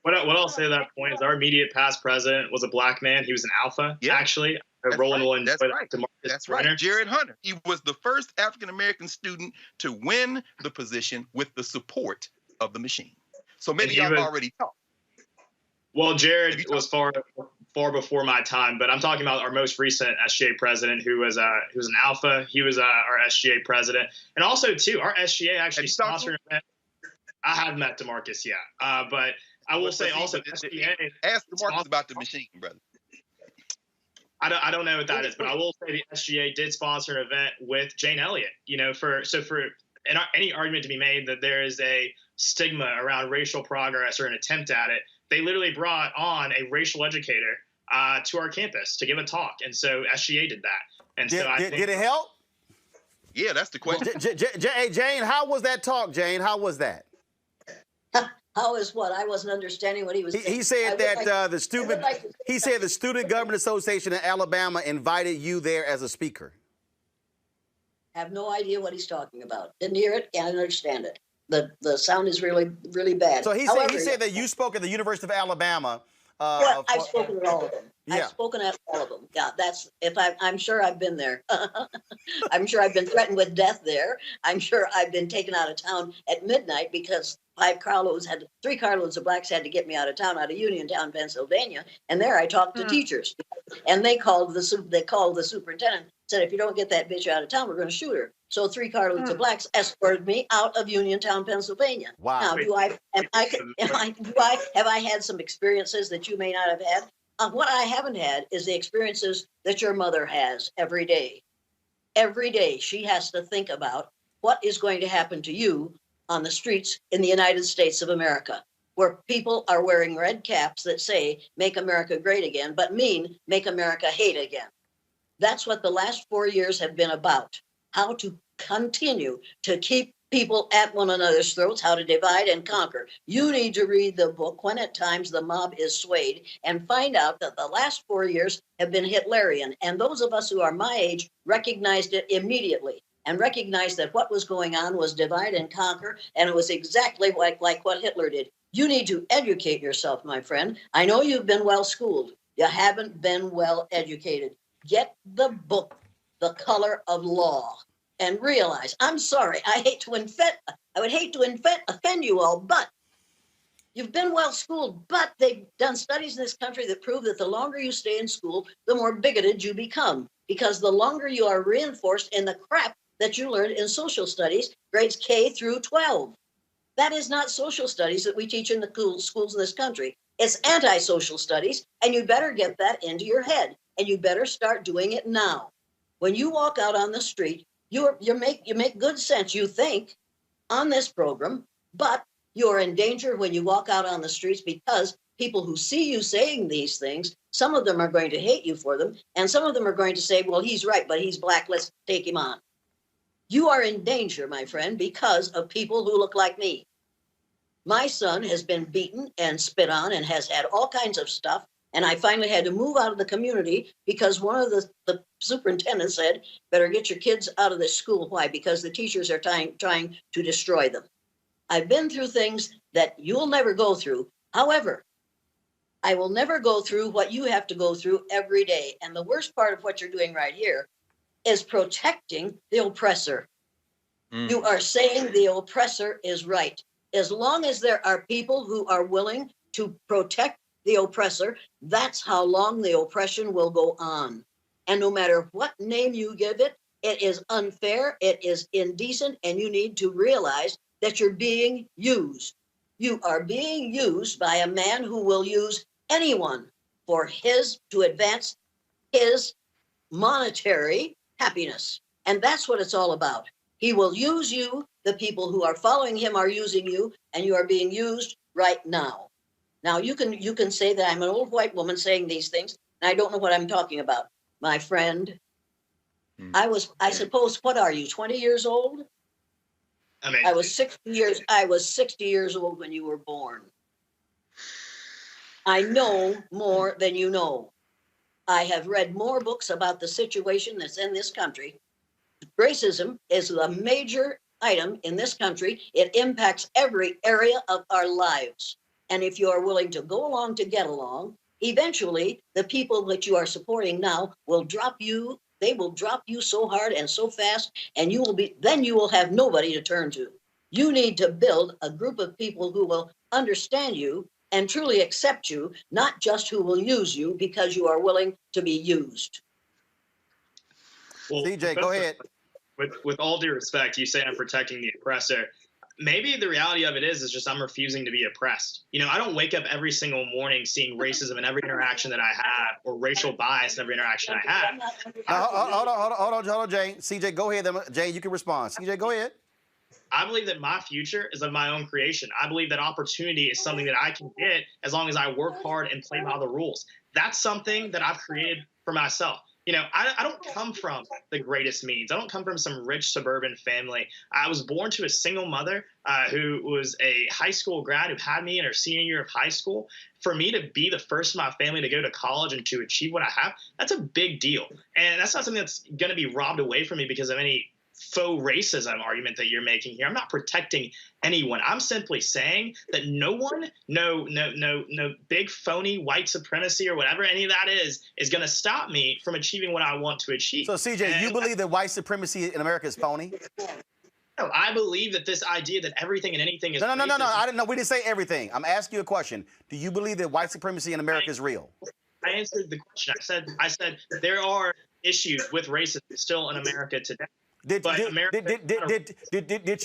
What I'll say at that point is our immediate past president was a black man. He was an alpha, actually. Roland will enjoy that. That's right. Jared Hunter. He was the first African-American student to win the position with the support of the machine. So maybe y'all already talked. Well, Jared was far before my time, but I'm talking about our most recent SGA president, who was an alpha. He was our SGA president, and also too, our SGA actually sponsored an event. I haven't met DeMarcus yet, but I will say also SGA. Ask DeMarcus about the machine, brother. I don't know what that is, but I will say the SGA did sponsor an event with Jane Elliott. You know, for any argument to be made that there is a stigma around racial progress or an attempt at it, they literally brought on a racial educator to our campus to give a talk, and so SGA did that. And did it help? Yeah, that's the question. Jane, how was that talk? Jane, how was that? How is what? I wasn't understanding what he was saying. He said that the Student Government Association in Alabama invited you there as a speaker. I have no idea what he's talking about. Didn't hear it, can't understand it. The sound is really, really bad. So he said that you spoke at the University of Alabama. Well, I've spoken at all of them. Yeah. I've spoken at all of them. Yeah, I'm sure I've been there. I'm sure I've been threatened with death there. I'm sure I've been taken out of town at midnight because 3 carloads of blacks had to get me out of town, out of Uniontown, Pennsylvania. And there I talked to teachers, and they called the superintendent, said, if you don't get that bitch out of town, we're going to shoot her. So 3 carloads of blacks escorted me out of Uniontown, Pennsylvania. Wow. Now, have I had some experiences that you may not have had? What I haven't had is the experiences that your mother has every day. Every day she has to think about what is going to happen to you on the streets in the United States of America, where people are wearing red caps that say, make America great again, but mean, make America hate again. That's what the last 4 years have been about, how to continue to keep people at one another's throats, how to divide and conquer. You need to read the book, When at Times the Mob is Swayed, and find out that the last 4 years have been Hitlerian. And those of us who are my age recognized it immediately and recognized that what was going on was divide and conquer, and it was exactly like what Hitler did. You need to educate yourself, my friend. I know you've been well schooled. You haven't been well educated. Get the book, The Color of Law, and realize, I'm sorry, I would hate to offend you all, but you've been well schooled, but they've done studies in this country that prove that the longer you stay in school, the more bigoted you become, because the longer you are reinforced in the crap that you learned in social studies, grades K through 12. That is not social studies that we teach in the schools in this country. It's anti-social studies, and you better get that into your head, and you better start doing it now. When you walk out on the street, you make good sense, you think, on this program, but you're in danger when you walk out on the streets because people who see you saying these things, some of them are going to hate you for them, and some of them are going to say, well, he's right, but he's black, let's take him on. You are in danger, my friend, because of people who look like me. My son has been beaten and spit on and has had all kinds of stuff And I finally had to move out of the community because one of the superintendents said, better get your kids out of this school. Why? Because the teachers are trying to destroy them. I've been through things that you'll never go through. However, I will never go through what you have to go through every day. And the worst part of what you're doing right here is protecting the oppressor. You are saying the oppressor is right. As long as there are people who are willing to protect the oppressor, that's how long the oppression will go on. And no matter what name you give it, it is unfair, it is indecent, and you need to realize that you're being used. You are being used by a man who will use anyone to advance his monetary happiness. And that's what it's all about. He will use you. The people who are following him are using you, and you are being used right now. Now, you can say that I'm an old white woman saying these things, and I don't know what I'm talking about. My friend, I suppose, what are you, 20 years old? I was 60 years old when you were born. I know more than you know. I have read more books about the situation that's in this country. Racism is a major item in this country. It impacts every area of our lives. And if you are willing to go along to get along, eventually the people that you are supporting now will drop you. They will drop you so hard and so fast, and then you will have nobody to turn to. You need to build a group of people who will understand you and truly accept you, not just who will use you because you are willing to be used. Well, CJ, go ahead. With all due respect, you say I'm protecting the oppressor. Maybe the reality of it is just I'm refusing to be oppressed. You know, I don't wake up every single morning seeing racism in every interaction that I have or racial bias in every interaction I have. Hold on, Jane. CJ, go ahead. Jane, you can respond. CJ, go ahead. I believe that my future is of my own creation. I believe that opportunity is something that I can get as long as I work hard and play by the rules. That's something that I've created for myself. You know, I don't come from the greatest means. I don't come from some rich suburban family. I was born to a single mother who was a high school grad who had me in her senior year of high school. For me to be the first in my family to go to college and to achieve what I have, that's a big deal. And that's not something that's going to be robbed away from me because of any faux racism argument that you're making here. I'm not protecting anyone. I'm simply saying that no one, no big phony white supremacy or whatever any of that is going to stop me from achieving what I want to achieve. So, CJ, you believe that white supremacy in America is phony? No, I believe that this idea that everything and anything is No. I didn't know. We didn't say everything. I'm asking you a question. Do you believe that white supremacy in America is real? I answered the question. I said there are issues with racism still in America today. Did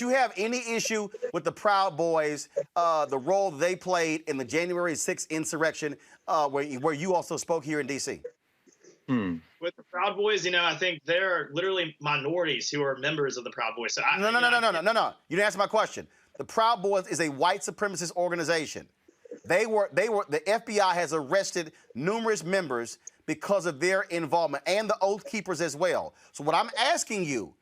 you have any issue with the Proud Boys, the role they played in the January 6th insurrection, where you also spoke here in D.C.? With the Proud Boys, you know, I think there are literally minorities who are members of the Proud Boys. So No. You didn't answer my question. The Proud Boys is a white supremacist organization. The FBI has arrested numerous members because of their involvement, and the Oath Keepers as well. So what I'm asking you,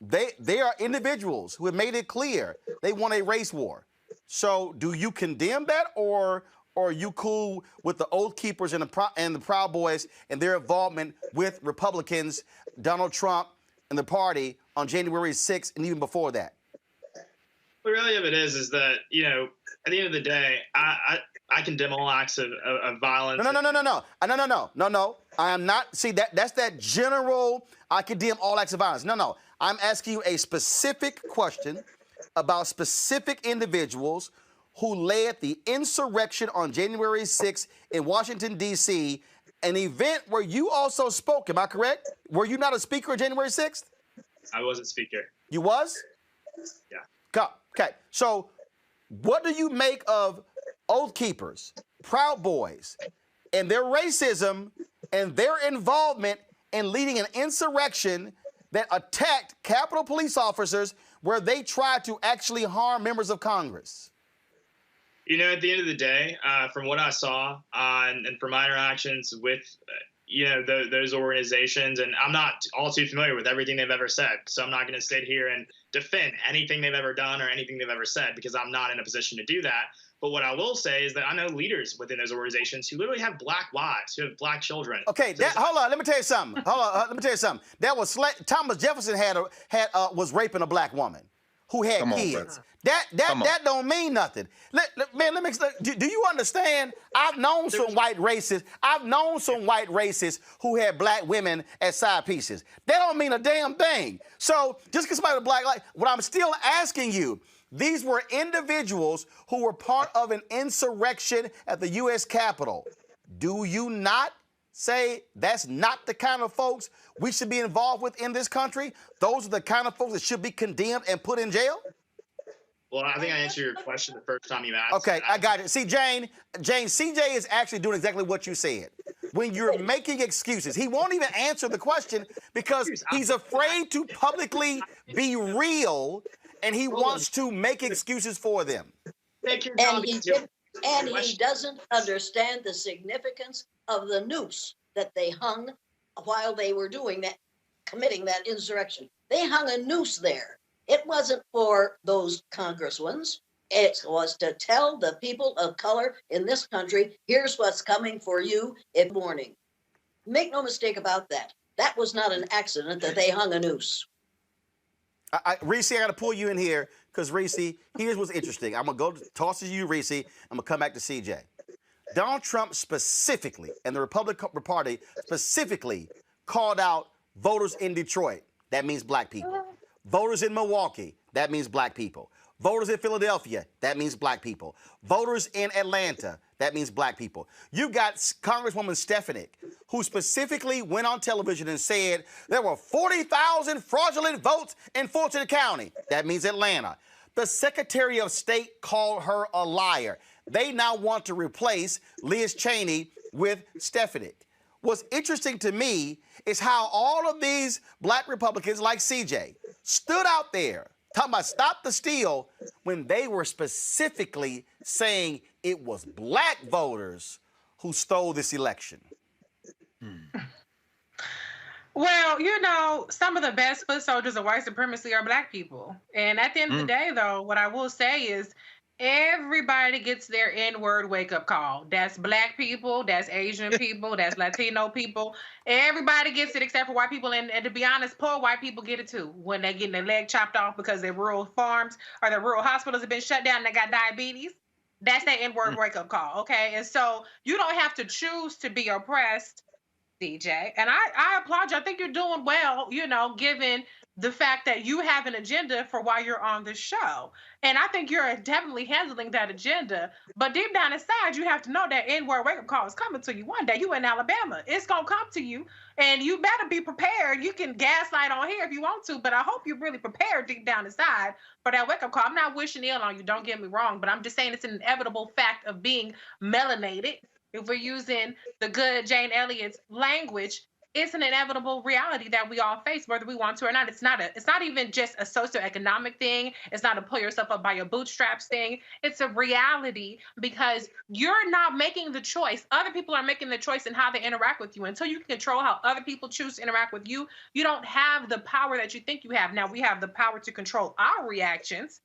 they are individuals who have made it clear they want a race war. So do you condemn that, or are you cool with the Oath Keepers and the Proud Boys and their involvement with Republicans, Donald Trump, and the party on January 6th and even before that? The reality of it is that, you know, at the end of the day, I condemn all acts of violence. No. I am not. See, that's that general, I condemn all acts of violence. No. I'm asking you a specific question about specific individuals who led the insurrection on January 6th in Washington, D.C., an event where you also spoke. Am I correct? Were you not a speaker on January 6th? I was a speaker. You was? Yeah. Okay. So what do you make of Oath Keepers, Proud Boys, and their racism and their involvement in leading an insurrection that attacked Capitol Police officers where they tried to actually harm members of Congress? You know, at the end of the day, from what I saw and from my interactions with, those organizations, and I'm not all too familiar with everything they've ever said, so I'm not going to sit here and defend anything they've ever done or anything they've ever said, because I'm not in a position to do that. But what I will say is that I know leaders within those organizations who literally have black wives, who have black children. Okay, hold on. Let me tell you something. Let me tell you something. That was Thomas Jefferson was raping a black woman who had kids. That don't mean nothing. Do you understand? I've known some white racists. I've known some white racists who had black women as side pieces. That don't mean a damn thing. So just because somebody was black, what I'm still asking you. These were individuals who were part of an insurrection at the U.S. Capitol. Do you not say that's not the kind of folks we should be involved with in this country? Those are the kind of folks that should be condemned and put in jail? Well, I think I answered your question the first time you asked. Okay, I got it. See, Jane, CJ is actually doing exactly what you said. When you're making excuses, he won't even answer the question because he's afraid to publicly be real, and he wants to make excuses for them. And he doesn't understand the significance of the noose that they hung while they were doing that, committing that insurrection. They hung a noose there. It wasn't for those congresswomen. It was to tell the people of color in this country, here's what's coming for you in morning. Make no mistake about that. That was not an accident that they hung a noose. Reese, I got to pull you in here because, Reese, here's what's interesting. I'm going to go toss it to you, Reese. I'm going to come back to CJ. Donald Trump specifically, and the Republican Party specifically, called out voters in Detroit. That means black people. Voters in Milwaukee. That means black people. Voters in Philadelphia. That means black people. Voters in Atlanta. That means black people. You got Congresswoman Stefanik, who specifically went on television and said there were 40,000 fraudulent votes in Fulton County. That means Atlanta. The Secretary of State called her a liar. They now want to replace Liz Cheney with Stefanik. What's interesting to me is how all of these black Republicans like CJ stood out there talking about stop the steal when they were specifically saying it was black voters who stole this election. Well, some of the best foot soldiers of white supremacy are black people. And at the end of the day, though, what I will say is everybody gets their N-word wake-up call. That's black people, that's Asian people, that's Latino people. Everybody gets it except for white people. And to be honest, poor white people get it too when they're getting their leg chopped off because their rural farms or their rural hospitals have been shut down and they got diabetes. That's that N-word wake-up call, okay? And so you don't have to choose to be oppressed, DJ. And I applaud you. I think you're doing well, given the fact that you have an agenda for why you're on the show. And I think you're definitely handling that agenda. But deep down inside, you have to know that N-word wake-up call is coming to you one day. You in Alabama. It's going to come to you. And you better be prepared. You can gaslight on here if you want to, but I hope you're really prepared deep down inside for that wake-up call. I'm not wishing ill on you. Don't get me wrong. But I'm just saying it's an inevitable fact of being melanated. If we're using the good Jane Elliott's language, it's an inevitable reality that we all face, whether we want to or not. It's not even just a socioeconomic thing. It's not a pull yourself up by your bootstraps thing. It's a reality because you're not making the choice. Other people are making the choice in how they interact with you. Until you can control how other people choose to interact with you, you don't have the power that you think you have. Now, we have the power to control our reactions,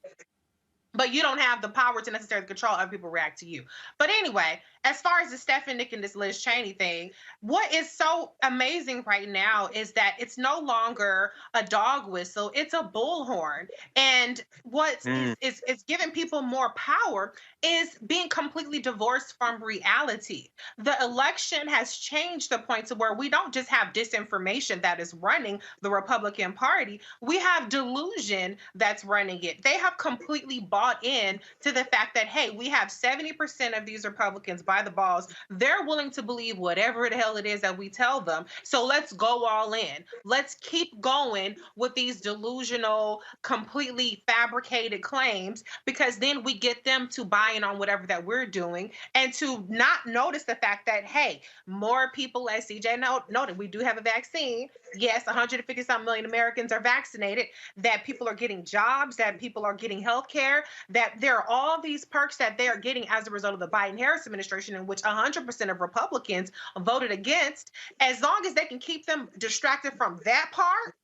but you don't have the power to necessarily control how other people react to you. But anyway, as far as the Stefanik and this Liz Cheney thing, what is so amazing right now is that it's no longer a dog whistle, it's a bullhorn. And what is giving people more power is being completely divorced from reality. The election has changed the point to where we don't just have disinformation that is running the Republican Party, we have delusion that's running it. They have completely bought in to the fact that, hey, we have 70% of these Republicans by the balls. They're willing to believe whatever the hell it is that we tell them. So let's go all in. Let's keep going with these delusional, completely fabricated claims, because then we get them to buy in on whatever that we're doing and to not notice the fact that, hey, more people, as CJ noted, we do have a vaccine. Yes, 150-some million Americans are vaccinated, that people are getting jobs, that people are getting health care, that there are all these perks that they are getting as a result of the Biden-Harris administration, in which 100% of Republicans voted against. As long as they can keep them distracted from that part,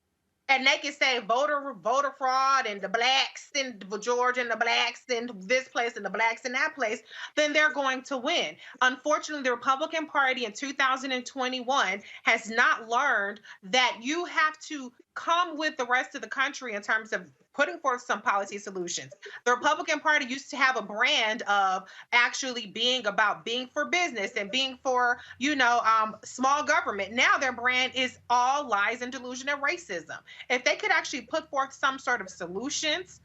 and they can say voter fraud and the blacks in Georgia and the blacks in this place and the blacks in that place, then they're going to win. Unfortunately, the Republican Party in 2021 has not learned that you have to come with the rest of the country in terms of putting forth some policy solutions. The Republican Party used to have a brand of actually being about being for business and being for, small government. Now their brand is all lies and delusion and racism. If they could actually put forth some sort of solutions,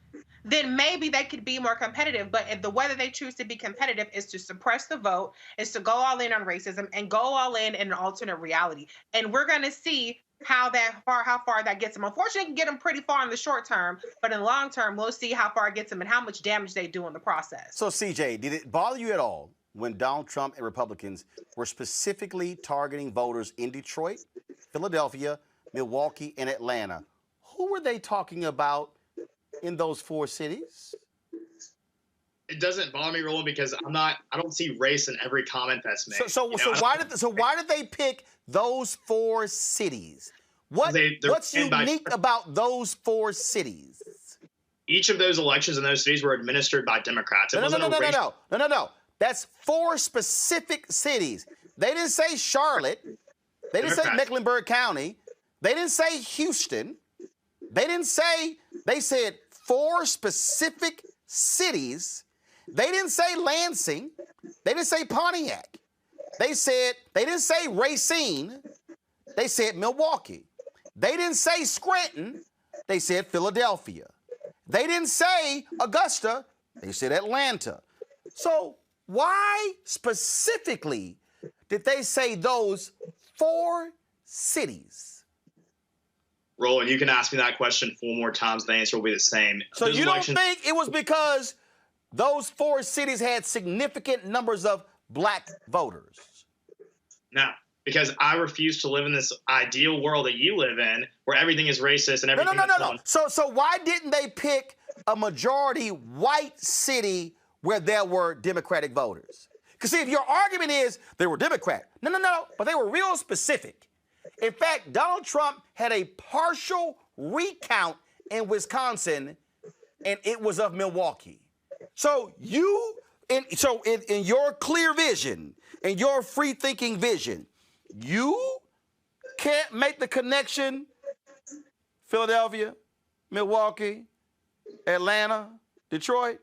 then maybe they could be more competitive. But if the way that they choose to be competitive is to suppress the vote, is to go all in on racism and go all in an alternate reality. And we're going to see how far that gets them. Unfortunately, it can get them pretty far in the short term, but in the long term, we'll see how far it gets them and how much damage they do in the process. So, CJ, did it bother you at all when Donald Trump and Republicans were specifically targeting voters in Detroit, Philadelphia, Milwaukee, and Atlanta? Who were they talking about in those 4 cities? It doesn't bother me, Roland, because I don't see race in every comment that's made. So why did they pick those 4 cities? What's unique about those 4 cities? Each of those elections in those cities were administered by Democrats. No. That's 4 specific cities. They didn't say Charlotte. They didn't say Mecklenburg County. They didn't say Houston. They said 4 specific cities. They didn't say Lansing. They didn't say Pontiac. They didn't say Racine. They said Milwaukee. They didn't say Scranton. They said Philadelphia. They didn't say Augusta. They said Atlanta. So why specifically did they say those 4 cities? Roland, you can ask me that question 4 more times. The answer will be the same. So you don't think it was because those 4 cities had significant numbers of black voters? No, because I refuse to live in this ideal world that you live in where everything is racist and everything No. So why didn't they pick a majority white city where there were Democratic voters? Because see, if your argument is they were Democrat, no, but they were real specific. In fact, Donald Trump had a partial recount in Wisconsin, and it was of Milwaukee. So in your clear vision, in your free-thinking vision, you can't make the connection Philadelphia, Milwaukee, Atlanta, Detroit?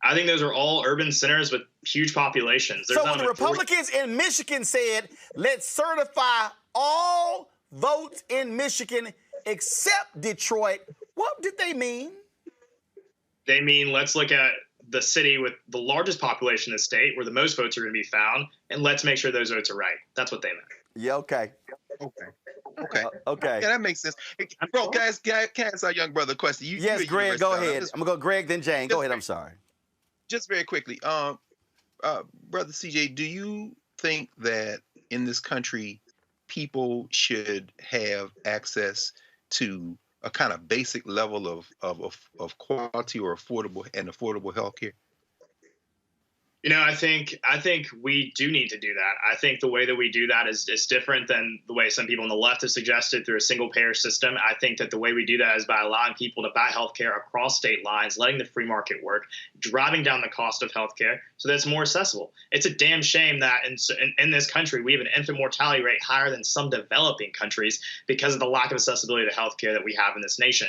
I think those are all urban centers with huge populations. So when the Republicans in Michigan said, let's certify all votes in Michigan except Detroit, what did they mean? They mean let's look at the city with the largest population in the state where the most votes are going to be found, and let's make sure those votes are right. That's what they meant. Yeah, okay. Okay, that makes sense. Hey, bro, guys, can I ask our young brother a question? Yes, Greg, go ahead. I'm going to go Greg, then Jane. Go ahead, I'm sorry. Just very quickly, Brother CJ, do you think that in this country, people should have access to a kind of basic level of quality or affordable health care? I think we do need to do that. I think the way that we do that is different than the way some people on the left have suggested through a single payer system. I think that the way we do that is by allowing people to buy healthcare across state lines, letting the free market work, driving down the cost of healthcare so that it's more accessible. It's a damn shame that in this country we have an infant mortality rate higher than some developing countries because of the lack of accessibility to healthcare that we have in this nation.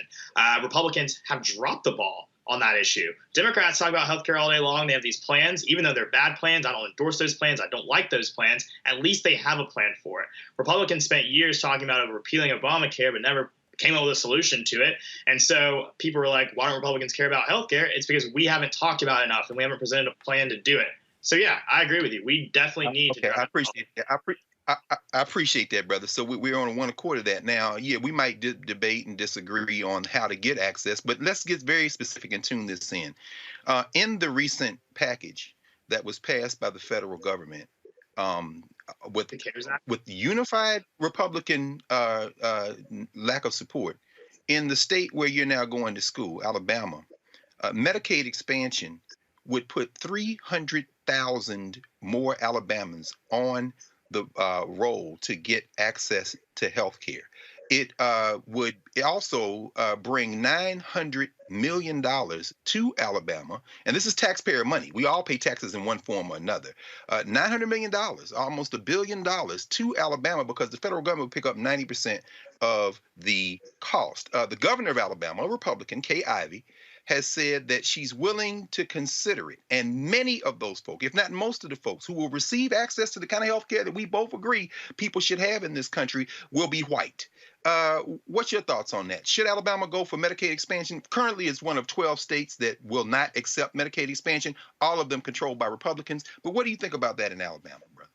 Republicans have dropped the ball on that issue. Democrats talk about healthcare all day long. They have these plans. Even though they're bad plans, I don't endorse those plans. I don't like those plans. At least they have a plan for it. Republicans spent years talking about repealing Obamacare, but never came up with a solution to it. And so people were like, why don't Republicans care about healthcare? It's because we haven't talked about it enough and we haven't presented a plan to do it. So yeah, I agree with you. We definitely need to. I appreciate that. I appreciate that, brother. So we're on one accord of that now. Yeah, we might debate and disagree on how to get access, but let's get very specific and tune this in. In the recent package that was passed by the federal government, with the unified Republican lack of support in the state where you're now going to school, Alabama, Medicaid expansion would put 300,000 more Alabamans on the roll to get access to health care. It would also bring $900 million to Alabama. And this is taxpayer money. We all pay taxes in one form or another. $900 million, almost $1 billion to Alabama, because the federal government would pick up 90% of the cost. The governor of Alabama, a Republican, Kay Ivey, has said that she's willing to consider it. And many of those folks, if not most of the folks who will receive access to the kind of health care that we both agree people should have in this country, will be white. What's your thoughts on that? Should Alabama go for Medicaid expansion? Currently, it's one of 12 states that will not accept Medicaid expansion, all of them controlled by Republicans. But what do you think about that in Alabama, brother?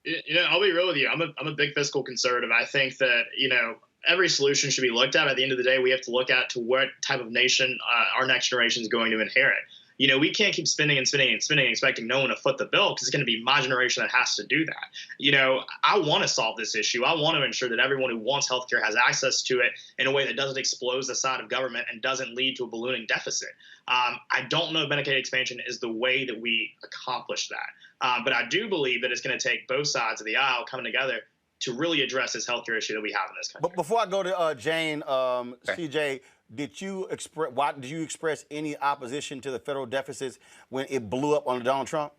You know, I'll be real with you. I'm a big fiscal conservative. I think that, you know, every solution should be looked at. At the end of the day, we have to look at to what type of nation our next generation is going to inherit. You know, we can't keep spending and spending and spending and expecting no one to foot the bill, because it's going to be my generation that has to do that. You know, I want to solve this issue. I want to ensure that everyone who wants healthcare has access to it in a way that doesn't explode the side of government and doesn't lead to a ballooning deficit. I don't know if Medicaid expansion is the way that we accomplish that. But I do believe that it's going to take both sides of the aisle coming together to really address this healthcare issue that we have in this country. But before I go to Jane, CJ, did you express any opposition to the federal deficits when it blew up under Donald Trump?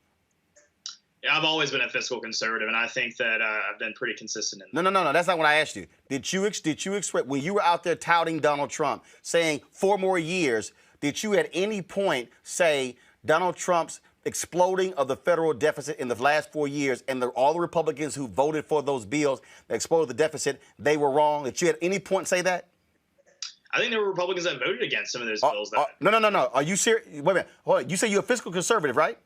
Yeah, I've always been a fiscal conservative, and I think that I've been pretty consistent in that. No. That's not what I asked you. Did you express, when you were out there touting Donald Trump, saying 4 more years, did you at any point say Donald Trump's exploding of the federal deficit in the last 4 years and all the Republicans who voted for those bills that exploded the deficit, they were wrong? Did you at any point say that? I think there were Republicans that voted against some of those bills. No. Are you serious? Wait a minute. Hold on. You say you're a fiscal conservative, right?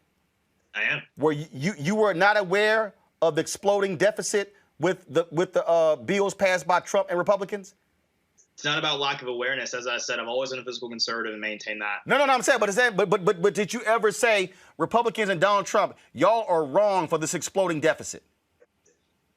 I am. Were you were not aware of the exploding deficit with the bills passed by Trump and Republicans? It's not about lack of awareness. As I said, I've always been a fiscal conservative and maintain that. No, I'm saying, but did you ever say Republicans and Donald Trump, y'all are wrong for this exploding deficit?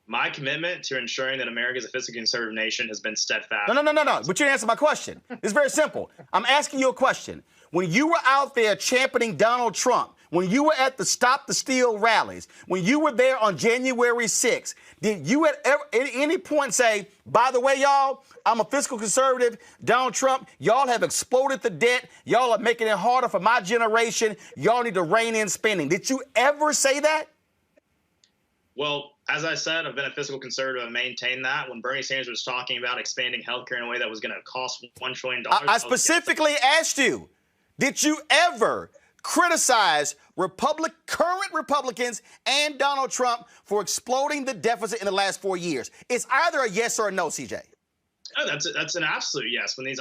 My commitment to ensuring that America is a fiscally conservative nation has been steadfast. No. But you didn't answer my question. It's very simple. I'm asking you a question. When you were out there championing Donald Trump, when you were at the Stop the Steal rallies, when you were there on January 6th, did you at any point say, by the way, y'all, I'm a fiscal conservative, Donald Trump, y'all have exploded the debt, y'all are making it harder for my generation, y'all need to rein in spending? Did you ever say that? Well, as I said, I've been a fiscal conservative and maintained that. When Bernie Sanders was talking about expanding healthcare in a way that was going to cost $1 trillion. I specifically asked you, did you ever criticize current Republicans and Donald Trump for exploding the deficit in the last 4 years? It's either a yes or a no, CJ. Oh, that's an absolute yes. When these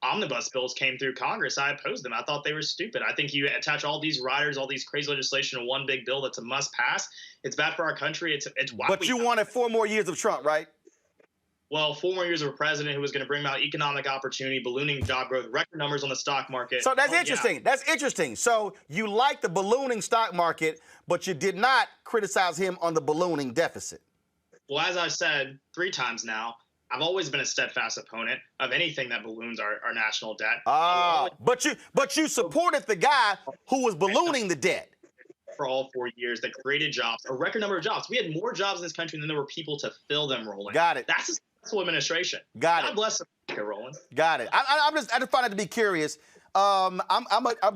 omnibus bills came through Congress, I opposed them. I thought they were stupid. I think you attach all these riders, all these crazy legislation to one big bill that's a must pass. It's bad for our country. It's why. But you wanted 4 more years of Trump, right? Well, 4 more years of a president who was going to bring about economic opportunity, ballooning job growth, record numbers on the stock market. So that's interesting. Yeah. That's interesting. So you like the ballooning stock market, but you did not criticize him on the ballooning deficit. Well, as I've said 3 times now, I've always been a steadfast opponent of anything that balloons our national debt. But you supported the guy who was ballooning the debt. For all 4 years that created jobs, a record number of jobs. We had more jobs in this country than there were people to fill them, Roland. Got it. That's a successful administration. God bless America, Roland. Got it. I just find it to be curious. I'm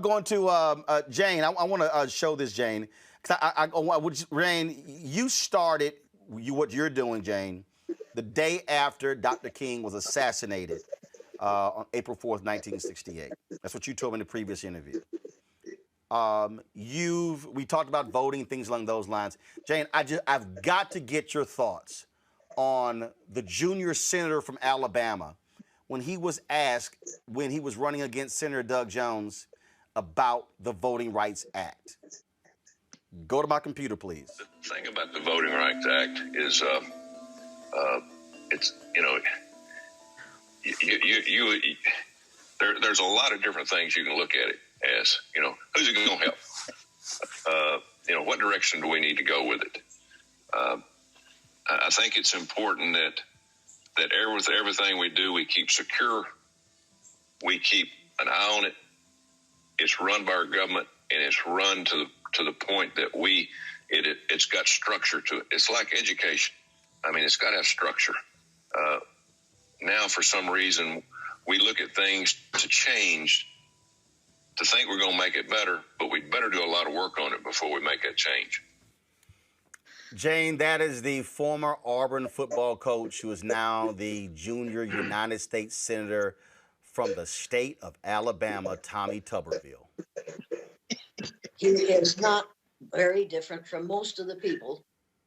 going to Jane. I want to show this, Jane. Jane, you started what you're doing, Jane, the day after Dr. King was assassinated on April 4th, 1968. That's what you told me in the previous interview. We talked about voting, things along those lines. Jane, I've got to get your thoughts on the junior senator from Alabama when he was asked, when he was running against Senator Doug Jones, about the Voting Rights Act. Go to my computer, please. The thing about the Voting Rights Act is, it's, there's a lot of different things you can look at it as. Who's it going to help? What direction do we need to go with it? I think it's important that with everything we do, we keep secure, we keep an eye on it, it's run by our government, and it's run to the point that it's got structure to it. It's like education. I mean, it's got to have structure. Now, for some reason, we look at things to change, to think we're going to make it better, but we better do a lot of work on it before we make that change. Jane, that is the former Auburn football coach who is now the junior United States Senator from the state of Alabama, Tommy Tuberville. He is not very different from most of the people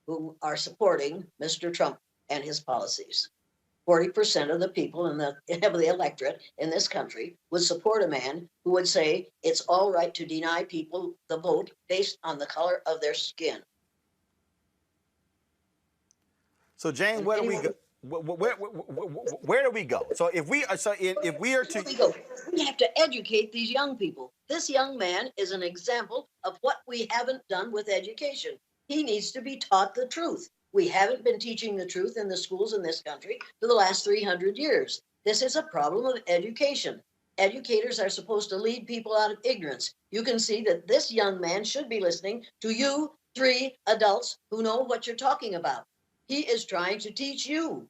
who are supporting Mr. Trump and his policies. 40% of the people of the electorate in this country would support a man who would say it's all right to deny people the vote based on the color of their skin. So, Jane, where do we go? Where do we go? So, if we are to, we have to educate these young people. This young man is an example of what we haven't done with education. He needs to be taught the truth. We haven't been teaching the truth in the schools in this country for the last 300 years. This is a problem of education. Educators are supposed to lead people out of ignorance. You can see that this young man should be listening to you 3 adults who know what you're talking about. He is trying to teach you.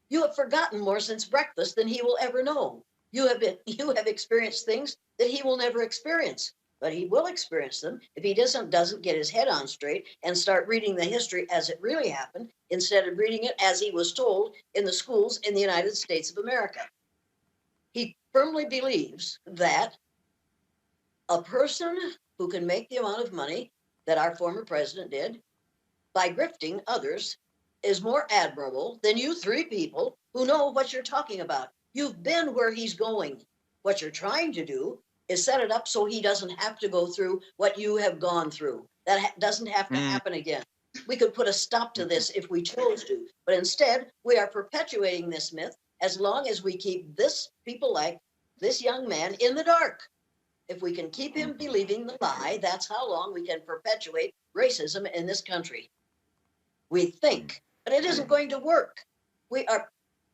You have forgotten more since breakfast than he will ever know. You have experienced things that he will never experience. But he will experience them if he doesn't get his head on straight and start reading the history as it really happened instead of reading it as he was told in the schools in the United States of America. He firmly believes that a person who can make the amount of money that our former president did by grifting others is more admirable than you 3 people who know what you're talking about. You've been where he's going. What you're trying to do is set it up so he doesn't have to go through what you have gone through. That doesn't have to happen again. We could put a stop to this if we chose to, but instead we are perpetuating this myth as long as we keep people like this young man in the dark. If we can keep him believing the lie, that's how long we can perpetuate racism in this country. We think, but it isn't going to work.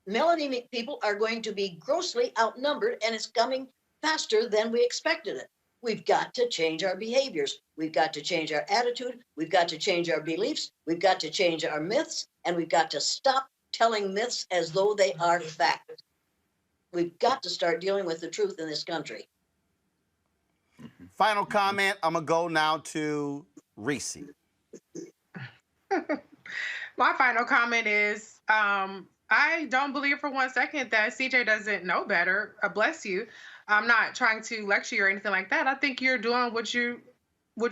Melanated people are going to be grossly outnumbered, and it's coming faster than we expected it. We've got to change our behaviors. We've got to change our attitude. We've got to change our beliefs. We've got to change our myths, and we've got to stop telling myths as though they are fact. We've got to start dealing with the truth in this country. Final comment. I'm going to go now to Reese. My final comment is I don't believe for 1 second that CJ doesn't know better. Bless you. I'm not trying to lecture you or anything like that. I think you're doing what you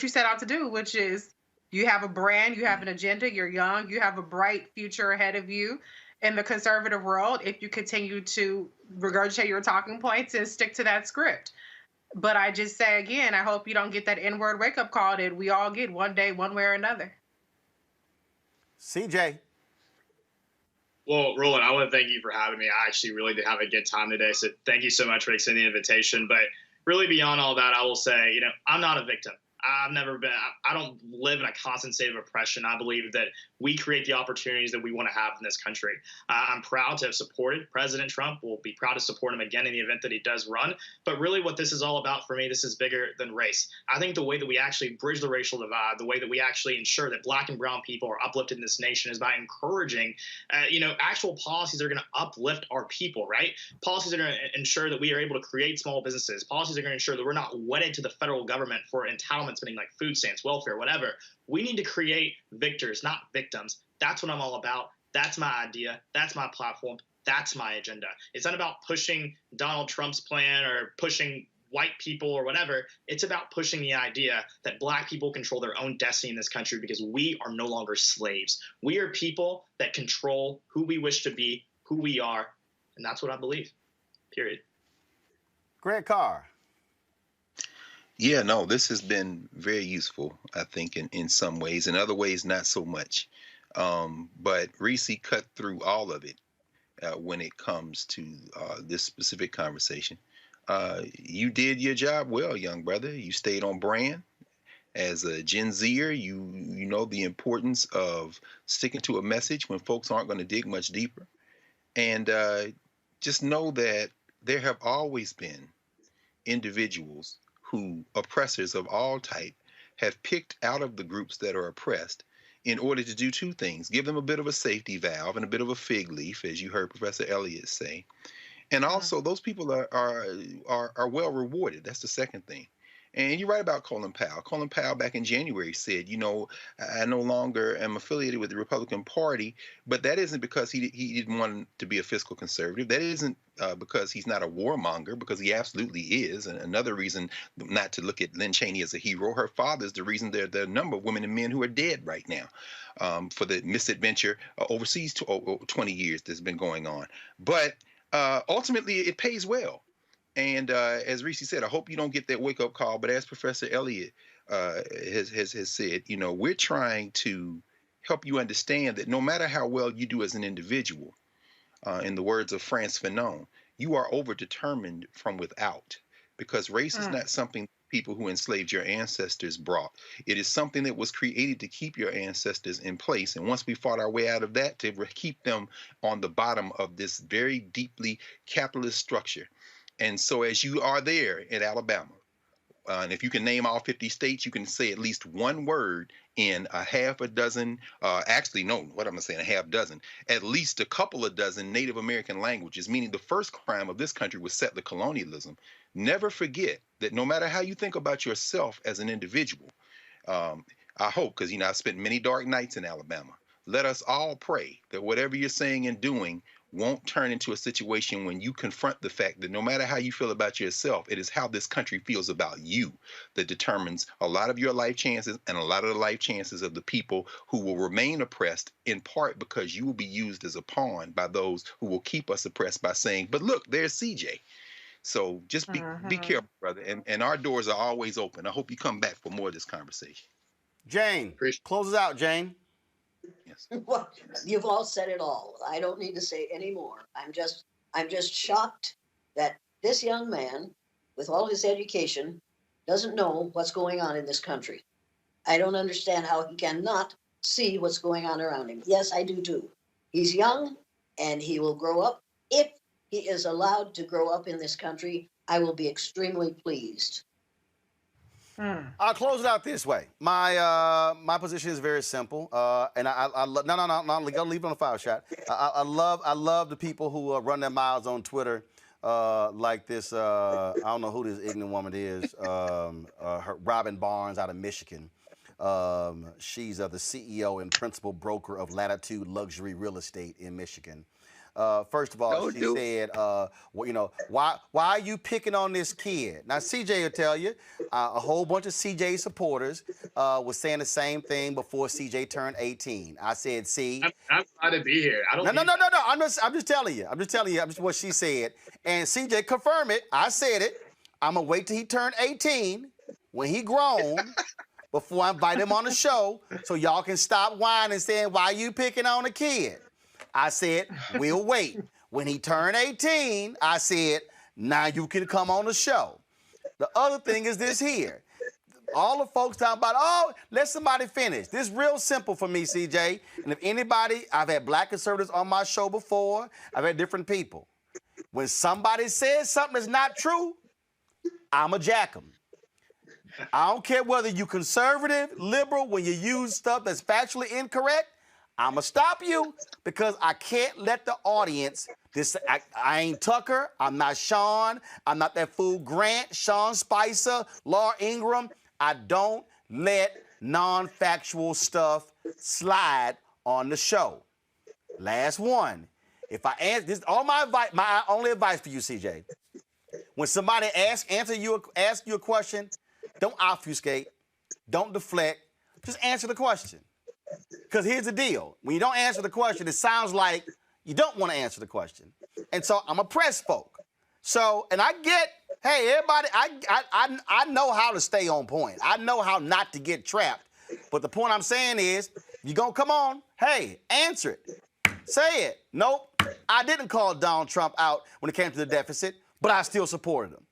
set out to do, which is you have a brand, you have an agenda, you're young, you have a bright future ahead of you in the conservative world if you continue to regurgitate your talking points and stick to that script. But I just say again, I hope you don't get that N-word wake-up call that we all get one day, one way or another. CJ. Well, Roland, I want to thank you for having me. I actually really did have a good time today, so thank you so much for extending the invitation. But really beyond all that, I will say, I'm not a victim. I don't live in a constant state of oppression. I believe that we create the opportunities that we want to have in this country. I'm proud to have supported President Trump. We'll be proud to support him again in the event that he does run. But really what this is all about for me, this is bigger than race. I think the way that we actually bridge the racial divide, the way that we actually ensure that Black and brown people are uplifted in this nation is by encouraging, actual policies that are going to uplift our people, right? Policies that are going to ensure that we are able to create small businesses. Policies that are going to ensure that we're not wedded to the federal government for entitlement spending like food stamps, welfare, whatever. We need to create victors, not victims. That's what I'm all about. That's my idea. That's my platform. That's my agenda. It's not about pushing Donald Trump's plan or pushing white people or whatever. It's about pushing the idea that Black people control their own destiny in this country because we are no longer slaves. We are people that control who we wish to be, who we are, and that's what I believe, period. Greg Carr. Yeah, no, this has been very useful, I think, in some ways. In other ways, not so much. But Reese cut through all of it when it comes to this specific conversation. You did your job well, young brother. You stayed on brand. As a Gen Zer, you know the importance of sticking to a message when folks aren't going to dig much deeper. And just know that there have always been individuals who oppressors of all type have picked out of the groups that are oppressed in order to do two things: give them a bit of a safety valve and a bit of a fig leaf, as you heard Professor Elliott say. And also, those people are well rewarded. That's the second thing. And you're right about Colin Powell. Colin Powell back in January said, you know, I no longer am affiliated with the Republican Party, but that isn't because he didn't want to be a fiscal conservative. That isn't because he's not a warmonger, because he absolutely is. And another reason not to look at Lynn Cheney as a hero, her father is the reason there are a number of women and men who are dead right now for the misadventure overseas 20 years that's been going on. But ultimately, it pays well. And as Reese said, I hope you don't get that wake-up call. But as Professor Elliott has said, you know, we're trying to help you understand that no matter how well you do as an individual, in the words of Frantz Fanon, you are overdetermined from without, because race is not something people who enslaved your ancestors brought. It is something that was created to keep your ancestors in place. And once we fought our way out of that, to keep them on the bottom of this very deeply capitalist structure. And so as you are there in Alabama, and if you can name all 50 states, you can say at least one word in a half a dozen, actually, no, what am I saying, a half dozen, at least a couple of dozen Native American languages, meaning the first crime of this country was settler colonialism. Never forget that no matter how you think about yourself as an individual, I hope, because, you know, I've spent many dark nights in Alabama, let us all pray that whatever you're saying and doing won't turn into a situation when you confront the fact that no matter how you feel about yourself, it is how this country feels about you that determines a lot of your life chances and a lot of the life chances of the people who will remain oppressed, in part because you will be used as a pawn by those who will keep us oppressed by saying, but look, there's CJ. So just be careful, brother. And our doors are always open. I hope you come back for more of this conversation. Jane, close us out, Jane. Yes. Well, you've all said it all. I don't need to say any more. I'm just shocked that this young man, with all his education, doesn't know what's going on in this country. I don't understand how he cannot see what's going on around him. Yes, I do too. He's young, and he will grow up. If he is allowed to grow up in this country, I will be extremely pleased. I'll close it out this way. My position is very simple, and I love no, leave it on the file shot. I love the people who run their mouths on Twitter like this. I don't know who this ignorant woman is. Robin Barnes out of Michigan. She's the CEO and principal broker of Latitude Luxury Real Estate in Michigan. First of all, she said, well, you know, why are you picking on this kid? Now, CJ will tell you, a whole bunch of CJ supporters was saying the same thing before CJ turned 18. I said, see. I'm glad to be here. I don't No. I'm just telling you. I'm just telling you what she said. And CJ confirmed it. I said it. I'm going to wait till he turned 18 when he grown before I invite him on the show so y'all can stop whining and saying, why you picking on a kid? I said, we'll wait. When he turned 18, I said, now you can come on the show. The other thing is this here. All the folks talking about, oh, let somebody finish. This is real simple for me, CJ. And if anybody, I've had black conservatives on my show before. I've had different people. When somebody says something that's not true, I'ma jack them. I don't care whether you conservative, liberal, when you use stuff that's factually incorrect, I'ma stop you because I can't let the audience, I ain't Tucker, I'm not Sean, I'm not that fool Grant, Sean Spicer, Laura Ingraham. I don't let non-factual stuff slide on the show. Last one. If I answer this, all my only advice for you, CJ. When somebody asks you a question, don't obfuscate, don't deflect, just answer the question. Because here's the deal. When you don't answer the question, it sounds like you don't want to answer the question. And so I'm a press folk. So, and I get, hey, everybody, I know how to stay on point. I know how not to get trapped. But the point I'm saying is, you're going to come on, hey, answer it. Say it. Nope, I didn't call Donald Trump out when it came to the deficit, but I still supported him.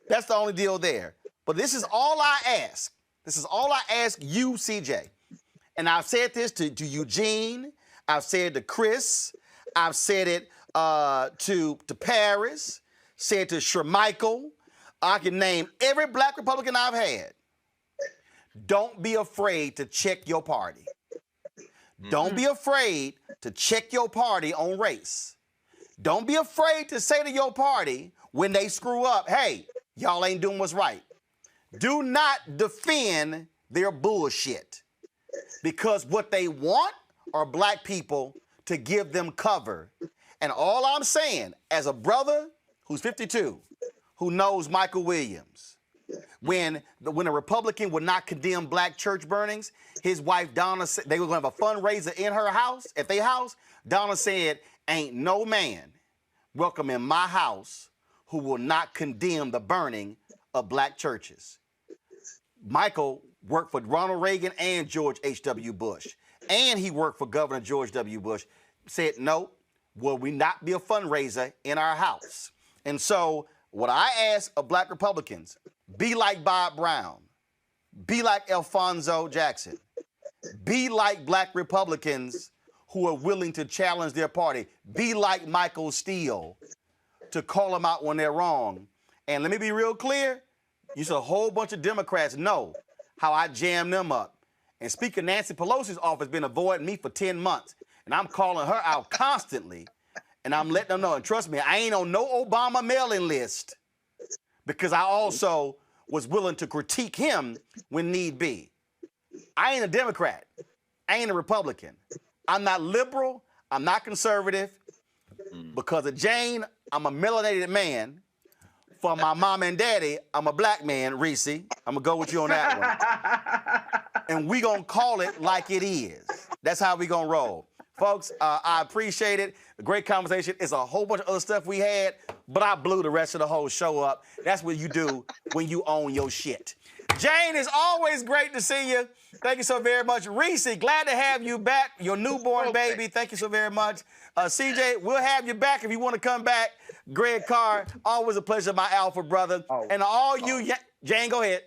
That's the only deal there. But this is all I ask. This is all I ask you, CJ. And I've said this to Eugene. I've said it to Chris. I've said it to Paris. Said to Shermichael. I can name every black Republican I've had. Don't be afraid to check your party. Don't be afraid to check your party on race. Don't be afraid to say to your party when they screw up, hey, y'all ain't doing what's right. Do not defend their bullshit, because what they want are black people to give them cover. And all I'm saying, as a brother who's 52, who knows Michael Williams, when a Republican would not condemn black church burnings, his wife Donna said they were going to have a fundraiser in her house, at their house. Donna said, ain't no man welcome in my house who will not condemn the burning of black churches. Michael worked for Ronald Reagan and George H.W. Bush, and he worked for Governor George W. Bush. Said, no, will we not be a fundraiser in our house? And so what I ask of black Republicans, be like Bob Brown, be like Alphonso Jackson, be like black Republicans who are willing to challenge their party, be like Michael Steele to call them out when they're wrong. And let me be real clear, you see a whole bunch of Democrats know how I jam them up. And Speaker Nancy Pelosi's office been avoiding me for 10 months. And I'm calling her out constantly. And I'm letting them know. And trust me, I ain't on no Obama mailing list, because I also was willing to critique him when need be. I ain't a Democrat. I ain't a Republican. I'm not liberal. I'm not conservative. Because of Jane, I'm a melanated man. For my mom and daddy, I'm a black man, Reese. I'm going to go with you on that one. And we going to call it like it is. That's how we going to roll. Folks, I appreciate it. A great conversation. It's a whole bunch of other stuff we had, but I blew the rest of the whole show up. That's what you do when you own your shit. Jane, it's always great to see you. Thank you so very much. Reese, glad to have you back. Your newborn baby. Thank you so very much. CJ, we'll have you back if you want to come back. Greg Carr, always a pleasure, my alpha brother. And all you, Jane, go ahead.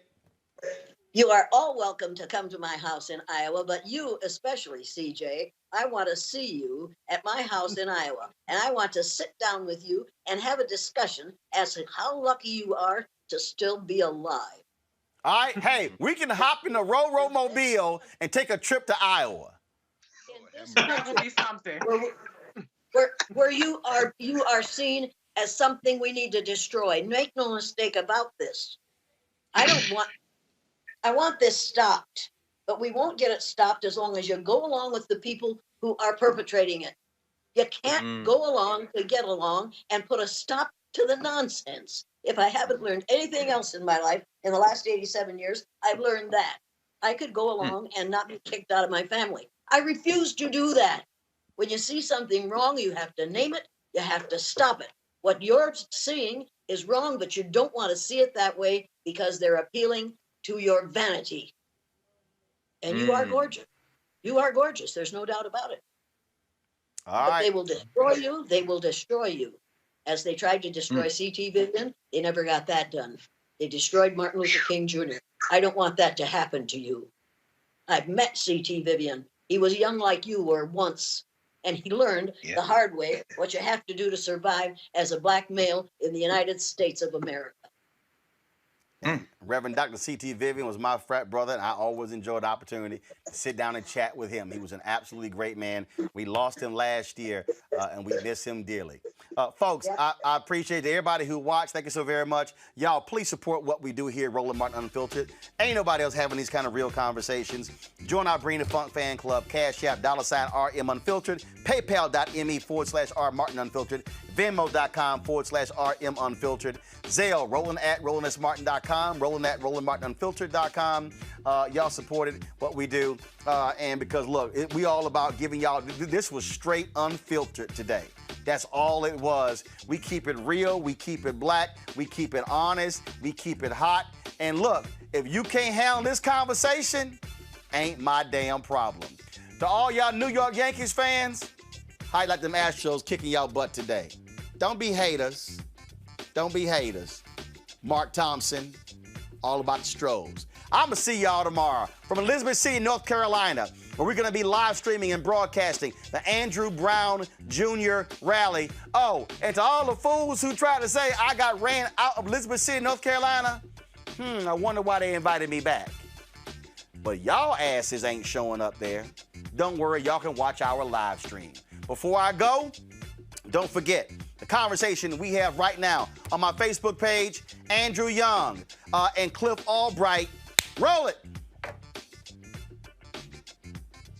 You are all welcome to come to my house in Iowa, but you especially, CJ, I want to see you at my house in Iowa. And I want to sit down with you and have a discussion as to how lucky you are to still be alive. All right, hey, we can hop in the Mobile and take a trip to Iowa. That would be something. Where you are seen as something we need to destroy. Make no mistake about this. I want this stopped, but we won't get it stopped as long as you go along with the people who are perpetrating it. You can't go along to get along and put a stop to the nonsense. If I haven't learned anything else in my life in the last 87 years, I've learned that. I could go along and not be kicked out of my family. I refuse to do that. When you see something wrong, you have to name it. You have to stop it. What you're seeing is wrong, but you don't want to see it that way because they're appealing to your vanity. And you are gorgeous. You are gorgeous. There's no doubt about it. All right. They will destroy you. They will destroy you. As they tried to destroy C.T. Vivian, they never got that done. They destroyed Martin Luther King Jr. I don't want that to happen to you. I've met C.T. Vivian. He was young like you were once, and he learned the hard way what you have to do to survive as a black male in the United States of America. Reverend Dr. C.T. Vivian was my frat brother, and I always enjoyed the opportunity to sit down and chat with him. He was an absolutely great man. We lost him last year, and we miss him dearly. Folks, I appreciate everybody who watched. Thank you so very much. Y'all, please support what we do here at Roland Martin Unfiltered. Ain't nobody else having these kind of real conversations. Join our Bring the Funk fan club, Cash App, $RM Unfiltered, PayPal.me/R Martin Unfiltered, Venmo.com/RM Unfiltered, Zelle, Roland@RolandSMartin.com, Roland@RolandMartinUnfiltered.com. Y'all supported what we do. And because, look, we all about giving y'all, this was straight unfiltered today. That's all it was. We keep it real. We keep it black. We keep it honest. We keep it hot. And look, if you can't handle this conversation, ain't my damn problem. To all y'all New York Yankees fans, how you like them Astros kicking y'all butt today? Don't be haters. Don't be haters. Mark Thompson, all about the Stros. I'm going to see y'all tomorrow from Elizabeth City, North Carolina, where we're going to be live streaming and broadcasting the Andrew Brown Jr. rally. Oh, and to all the fools who tried to say I got ran out of Elizabeth City, North Carolina, I wonder why they invited me back. But y'all asses ain't showing up there. Don't worry, y'all can watch our live stream. Before I go, don't forget the conversation we have right now on my Facebook page, Andrew Young and Cliff Albright. Roll it.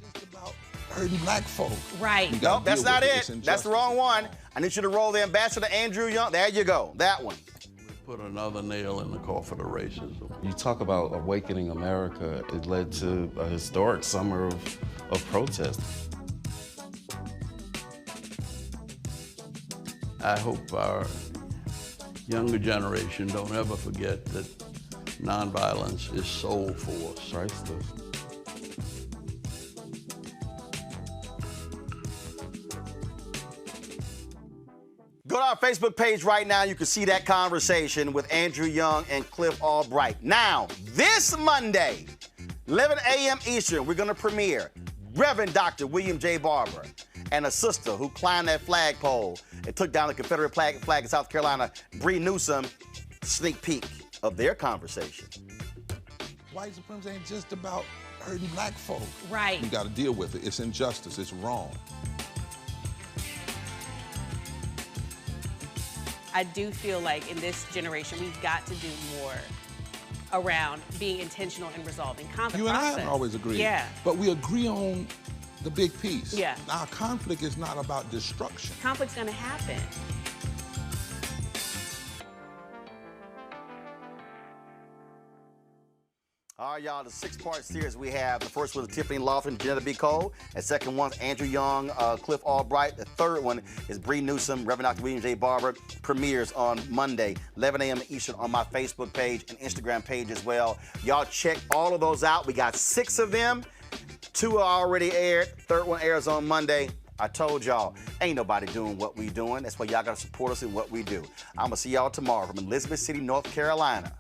Just about hurting black folk. Right. Nope, that's not it. That's the wrong one. I need you to roll the Ambassador Andrew Young. There you go. That one. Put another nail in the coffin of racism. You talk about awakening America. It led to a historic summer of protest. I hope our younger generation don't ever forget that nonviolence is soul force. Priceless. Go to our Facebook page right now. You can see that conversation with Andrew Young and Cliff Albright. Now, this Monday, 11 a.m. Eastern, we're going to premiere Reverend Dr. William J. Barber and a sister who climbed that flagpole and took down the Confederate flag in South Carolina, Bree Newsom. Sneak peek of their conversation. White supremacy ain't just about hurting black folk. Right. You got to deal with it. It's injustice. It's wrong. I do feel like in this generation, we've got to do more around being intentional and resolving conflict. You and I haven't always agreed. Yeah. But we agree on the big piece. Yeah. Now, conflict is not about destruction. Conflict's going to happen. All right, y'all, the 6-part series we have. The first one is Tiffany Lawson, Janetta B. Cole. The second one is Andrew Young, Cliff Albright. The third one is Bree Newsom, Reverend Dr. William J. Barber. Premieres on Monday, 11 a.m. Eastern on my Facebook page and Instagram page as well. Y'all check all of those out. We got 6 of them. 2 are already aired. Third one airs on Monday. I told y'all, ain't nobody doing what we doing. That's why y'all got to support us in what we do. I'm going to see y'all tomorrow from Elizabeth City, North Carolina.